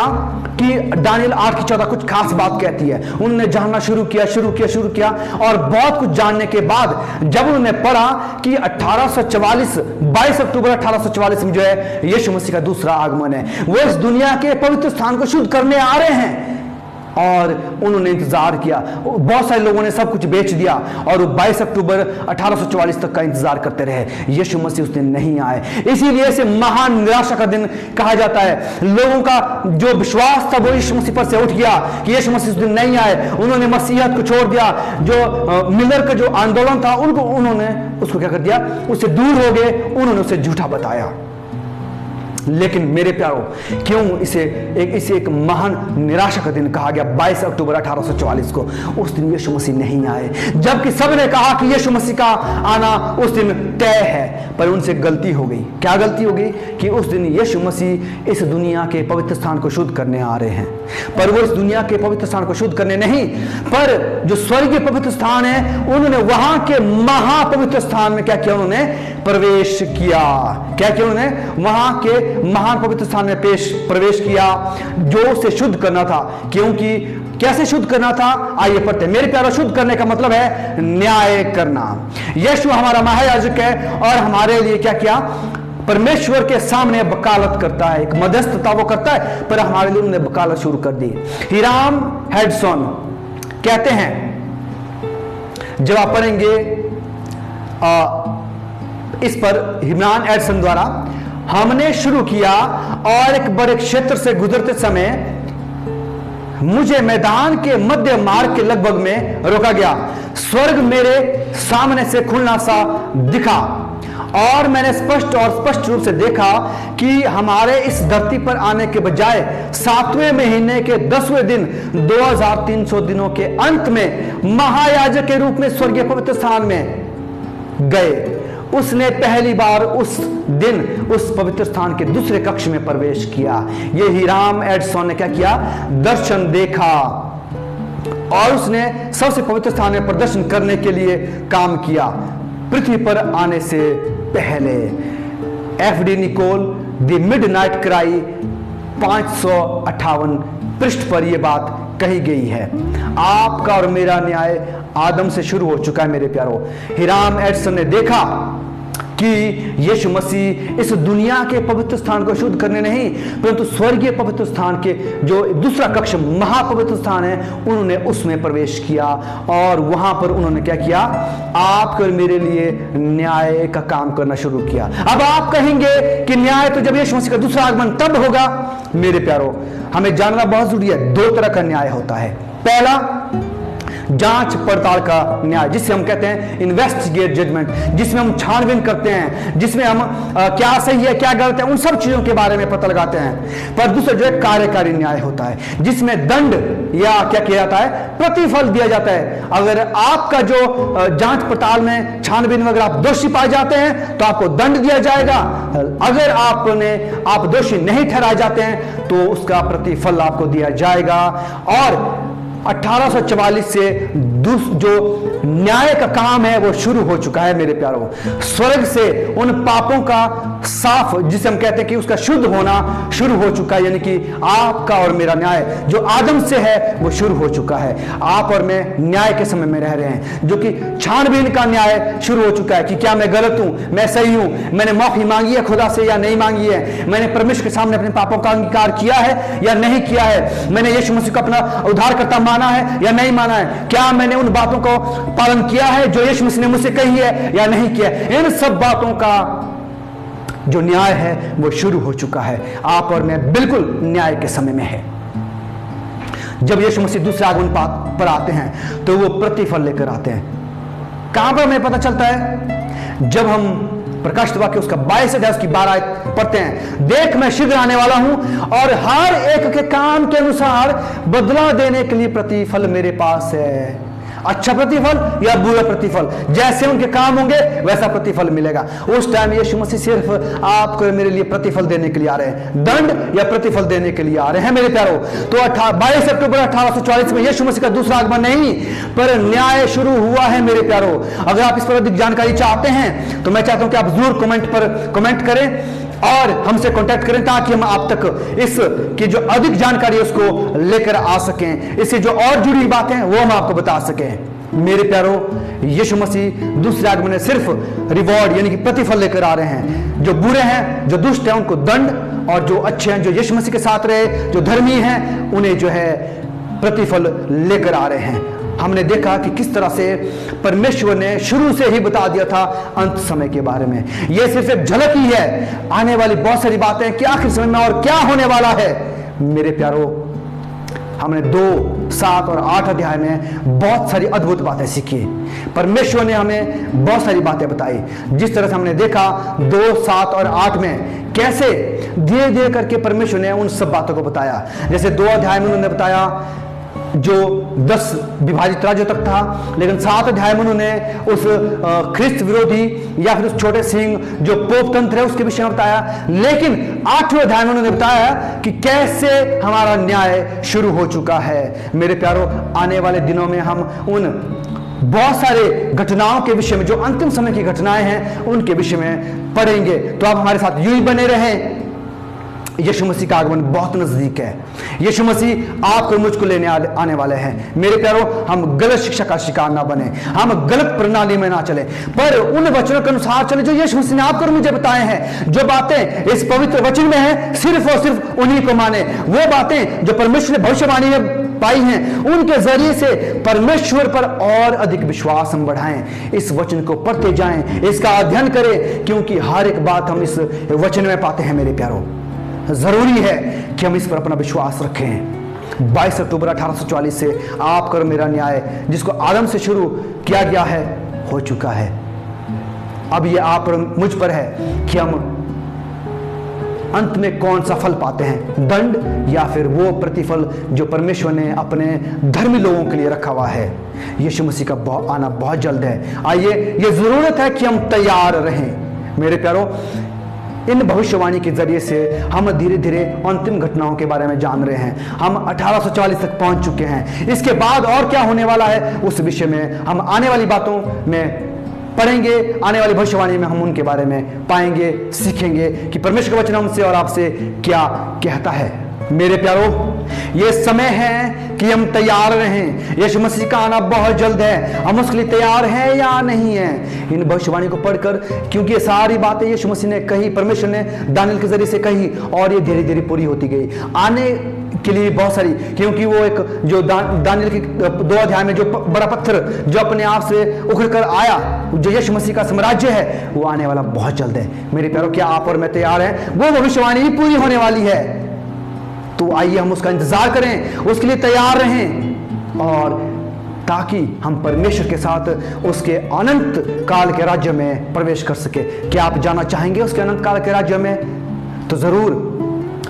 कि दानियेल 8:14 कुछ खास बात कहती है। उन्होंने जानना शुरू किया, और बहुत कुछ जानने के बाद जब उन्होंने पढ़ा कि 22 अक्टूबर 1844 में जो है यीशु मसीह का दूसरा आगमन है, वो इस दुनिया के पवित्र स्थान को शुद्ध करने आ रहे हैं। और उन्होंने इंतजार किया। बहुत सारे लोगों ने सब कुछ बेच दिया और 22 अक्टूबर 1844 तक का इंतजार करते रहे। यीशु मसीह उस दिन नहीं आए, इसीलिए इसे महान निराशा का दिन कहा जाता है। लोगों का जो विश्वास था वो यीशु मसीह पर से उठ गया कि यीशु मसीह उस दिन नहीं आए। उन्होंने मसीहत को छोड़ दिया। जो मिलर का जो आंदोलन था उन्होंने उसको क्या कर दिया, उससे दूर हो गए, उन्होंने उसे झूठा बताया। लेकिन मेरे प्यारों, क्यों इसे एक महान निराशा का दिन कहा गया 22 अक्टूबर 1844 को? उस दिन यीशु मसीह नहीं आए, जबकि सबने कहा कि यीशु मसीह का आना उस दिन तय है। पर उनसे गलती हो गई। क्या गलती हो गई? कि उस दिन यीशु मसीह इस दुनिया के पवित्र स्थान को शुद्ध करने आ रहे हैं। पर वो इस दुनिया के पवित्र स्थान को शुद्ध करने नहीं, पर जो स्वर्गीय पवित्र स्थान है, उन्होंने वहां के महापवित्र स्थान में क्या किया? उन्होंने प्रवेश किया। क्या किया? उन्होंने वहां के महान पवित्र स्थान में प्रवेश किया, जो उसे शुद्ध करना था। क्योंकि कैसे शुद्ध करना था? आइए पढ़ते हैं। मेरे प्यारों, शुद्ध करने का मतलब है न्याय करना। यीशु हमारा महायाजक है और हमारे लिए क्या किया? परमेश्वर के सामने वकालत करता है, एक मध्यस्थता वो करता है, पर हमारे लिए उन्होंने वकालत शुरू कर दी। हिराम हेडसन कहते हैं, जब आप पढ़ेंगे इस पर हिराम एडसन द्वारा, हमने शुरू किया और एक बड़े क्षेत्र से गुजरते समय मुझे मैदान के मध्य मार्ग के लगभग में रोका गया। स्वर्ग मेरे सामने से खुलना सा दिखा और मैंने स्पष्ट रूप से देखा कि हमारे इस धरती पर आने के बजाय 7वें महीने के 10वें दिन 2300 दिनों के अंत में महायाजक के रूप में स्वर्गीय पवित्र स्थान में गए। उसने पहली बार उस दिन उस पवित्र स्थान के दूसरे कक्ष में प्रवेश किया। ये हिराम एडसन ने क्या किया? दर्शन देखा और उसने सबसे पवित्र स्थान में प्रदर्शन करने के लिए काम किया। पृथ्वी पर आने से पहले F D. Nichol the midnight cry 558 पृष्ठ पर यह बात कही गई है। आपका और मेरा न्याय आदम से शुरू हो चुका है। मेरे प्यारों, हिराम एडसन ने देखा कि यीशु मसीह इस दुनिया के पवित्र स्थान को शुद्ध करने नहीं, परंतु स्वर्गीय पवित्र स्थान के जो दूसरा कक्ष महापवित्र स्थान है, उन्होंने उसमें प्रवेश किया और वहां पर उन्होंने क्या किया? आपके और मेरे लिए न्याय का काम करना शुरू किया। अब आप कहेंगे कि न्याय तो जब यीशु मसीह का दूसरा आगमन तब होगा। मेरे प्यारों, हमें जानना बहुत जरूरी है, दो तरह का न्याय होता है। पहला, जांच पड़ताल का न्याय, जिसे हम कहते हैं इन्वेस्टिगेट जजमेंट, जिसमें हम छानबीन करते हैं, जिसमें हम क्या सही है क्या गलत है उन सब चीजों के बारे में पता लगाते हैं। पर दूसरा जो है कार्यकारी न्याय होता है, जिसमें दंड या क्या किया जाता है? प्रतिफल दिया जाता है। अगर आपका जो जांच पड़ताल में छानबीन में अगर आप दोषी पाए जाते हैं तो आपको दंड दिया जाएगा। अगर आप दोषी नहीं ठहराए जाते हैं तो उसका प्रतिफल आपको दिया जाएगा। और 1844 से जो न्याय का काम है वो शुरू हो चुका है। मेरे प्यारों, स्वर्ग से उन पापों का साफ, जिसे हम कहते हैं कि उसका शुद्ध होना शुरू हो चुका है। यानी कि आपका और मेरा न्याय जो आदम से है वो शुरू हो चुका है। आप और मैं न्याय के समय में रह रहे हैं, जो कि छानबीन का न्याय शुरू हो चुका है कि क्या मैं गलत हूं, मैं सही हूं, मैंने माफी मांगी है खुदा से या नहीं मांगी है, मैंने परमेश्वर के सामने अपने पापों का अंगीकार किया है या नहीं किया है, मैंने यीशु मसीह को अपना उद्धारकर्ता माना है या नहीं माना है, क्या मैंने उन बातों को पालन किया है जो यीशु मसीह ने मुझसे कही है या नहीं किया। इन सब बातों का जो न्याय है वो शुरू हो चुका है। आप और मैं बिल्कुल न्याय के समय में है। जब यीशु मसीह दूसरे आगमन पर आते हैं तो वो प्रतिफल लेकर आते हैं। कहां पर हमें पता चलता है? जब हम प्रकाशित वाक्य उसका 22 अध्याय उसकी 12 आयत पढ़ते हैं, देख मैं शीघ्र आने वाला हूं और हर एक के काम के अनुसार बदला देने के लिए प्रतिफल मेरे पास है। अच्छा प्रतिफल या बुरा प्रतिफल, जैसे उनके काम होंगे वैसा प्रतिफल मिलेगा। उस टाइम यीशु मसीह सिर्फ आपको मेरे लिए प्रतिफल देने के लिए आ रहे हैं, दंड या प्रतिफल देने के लिए आ रहे हैं। मेरे प्यारों, तो 22 अक्टूबर 1844 में यीशु मसीह का दूसरा आगमन नहीं, पर न्याय शुरू हुआ है। मेरे प्यारों, अगर आप इस पर अधिक जानकारी चाहते हैं तो मैं चाहता हूं कि आप जरूर कमेंट पर कमेंट करें और हमसे कांटेक्ट करें, ताकि हम आप तक इस की जो अधिक जानकारी है उसको लेकर आ सकें। इससे जो और जुड़ी बातें हैं वो हम आपको बता सकें। मेरे प्यारों, यीशु मसीह दूसरे आगमन में सिर्फ रिवॉर्ड यानी कि प्रतिफल लेकर आ रहे हैं। जो बुरे हैं, जो दुष्ट हैं, उनको दंड, और जो अच्छे हैं, जो यीशु मसीह के साथ रहे, जो धर्मी हैं, उन्हें जो है प्रतिफल लेकर आ रहे हैं। हमने देखा कि किस तरह से परमेश्वर ने शुरू से ही बता दिया था अंत समय के बारे में। यह सिर्फ एक झलक ही है, आने वाली बहुत सारी बातें कि आखिर समय में और क्या होने वाला है। मेरे प्यारो, हमने 2, 7 और 8 अध्याय में बहुत सारी अद्भुत बातें सीखी। परमेश्वर ने हमें बहुत सारी बातें बताई। जिस तरह से हमने देखा 2, 7 और 8 में कैसे धीरे धीरे करके परमेश्वर ने उन सब बातों को बताया। जैसे 2 अध्याय में उन्होंने बताया जो 10 विभाजित राज्यों तक था, लेकिन 7 अध्याय में उन्होंने उस ख्रिस्त विरोधी या फिर उस छोटे सिंह जो पोप तंत्र है उसके विषय में बताया। लेकिन 8वें अध्याय में उन्होंने बताया कि कैसे हमारा न्याय शुरू हो चुका है। मेरे प्यारो, आने वाले दिनों में हम उन बहुत सारे घटनाओं के विषय में, जो अंतिम समय की घटनाएं हैं, उनके विषय में पढ़ेंगे। तो आप हमारे साथ यूं ही बने रहें। यीशु मसीह का आगमन बहुत नजदीक है। यीशु मसीह आपको मुझको लेने आने वाले हैं। मेरे प्यारो, हम गलत शिक्षा का शिकार ना बने, हम गलत प्रणाली में ना चले, पर उन वचनों के अनुसार चले जो यीशु मसीह ने आपको और मुझे बताए हैं। जो बातें इस पवित्र वचन में हैं, सिर्फ और सिर्फ उन्हीं को माने। वो बातें जो परमेश्वर ने भविष्यवाणी में पाई हैं, उनके जरिए से परमेश्वर पर और अधिक विश्वास हम बढ़ाएं। इस वचन को पढ़ते जाएं, इसका अध्ययन करें, क्योंकि हर एक बात हम इस वचन में पाते हैं। मेरे प्यारो, जरूरी है कि हम इस पर अपना विश्वास रखें। 22 अक्टूबर 1844 से आपका और मेरा न्याय, जिसको आदम से शुरू किया गया है, हो चुका है। अब यह आप और मुझ पर है कि हम अंत में कौन सा फल पाते हैं, दंड या फिर वो प्रतिफल जो परमेश्वर ने अपने धर्मी लोगों के लिए रखा हुआ है। यीशु मसीह का आना बहुत जल्द है। आइए, यह जरूरत है कि हम तैयार रहें। मेरे प्यारो, इन भविष्यवाणी के जरिए से हम धीरे धीरे अंतिम घटनाओं के बारे में जान रहे हैं। हम 1840 तक पहुंच चुके हैं। इसके बाद और क्या होने वाला है, उस विषय में हम आने वाली बातों में पढ़ेंगे। आने वाली भविष्यवाणी में हम उनके बारे में पाएंगे, सीखेंगे कि परमेश्वर का वचन हमसे और आपसे क्या कहता है। मेरे प्यारो, ये समय है कि हम तैयार रहें। यीशु मसीह का आना बहुत जल्द है। हम उसके लिए तैयार हैं या नहीं हैं, इन भविष्यवाणी को पढ़कर, क्योंकि ये सारी बातें यीशु मसीह ने कही, परमेश्वर ने दानियेल के जरिए से कही, और ये धीरे धीरे पूरी होती गई। आने के लिए बहुत सारी, क्योंकि वो एक जो दानियेल की 2 अध्याय में जो बड़ा पत्थर जो अपने आप से उखड़ कर आया, जो यीशु मसीह का साम्राज्य है, वो आने वाला बहुत जल्द है। मेरे प्यारो, क्या आप और मैं तैयार हैं? वो भविष्यवाणी ही पूरी होने वाली है। तो आइए हम उसका इंतजार करें, उसके लिए तैयार रहें, और ताकि हम परमेश्वर के साथ उसके अनंत काल के राज्य में प्रवेश कर सके। क्या आप जाना चाहेंगे उसके अनंत काल के राज्य में? तो जरूर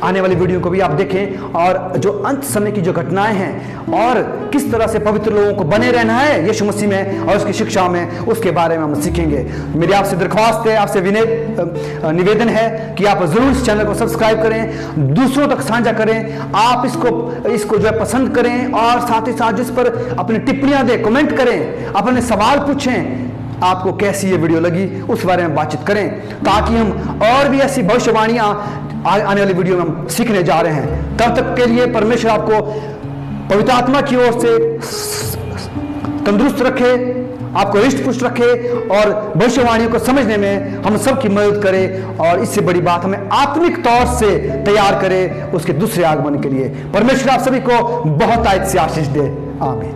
आने वाली वीडियो को भी आप देखें, और जो अंत समय की जो घटनाएं हैं और किस तरह से पवित्र लोगों को बने रहना है यीशु मसीह में और उसकी शिक्षा में, उसके बारे में हम सीखेंगे। मेरी आपसे दरख्वास्त है, आपसे निवेदन है कि आप जरूर इस चैनल को सब्सक्राइब करें, दूसरों तक साझा करें, आप इसको जो है पसंद करें, और साथ ही साथ जिस पर अपनी टिप्पणियां दें, कमेंट करें, अपने सवाल पूछें। आपको कैसी ये वीडियो लगी उस बारे में बातचीत करें, ताकि हम और भी ऐसी भविष्यवाणियां आने वाली वीडियो में हम सीखने जा रहे हैं। तब तक के लिए परमेश्वर आपको पवित्र आत्मा की ओर से तंदुरुस्त रखे, आपको हृष्ट पुष्ट रखे, और भविष्यवाणियों को समझने में हम सबकी मदद करे, और इससे बड़ी बात, हमें आत्मिक तौर से तैयार करे उसके दूसरे आगमन के लिए। परमेश्वर आप सभी को बहुत आयत से आशीष दे। आमीन।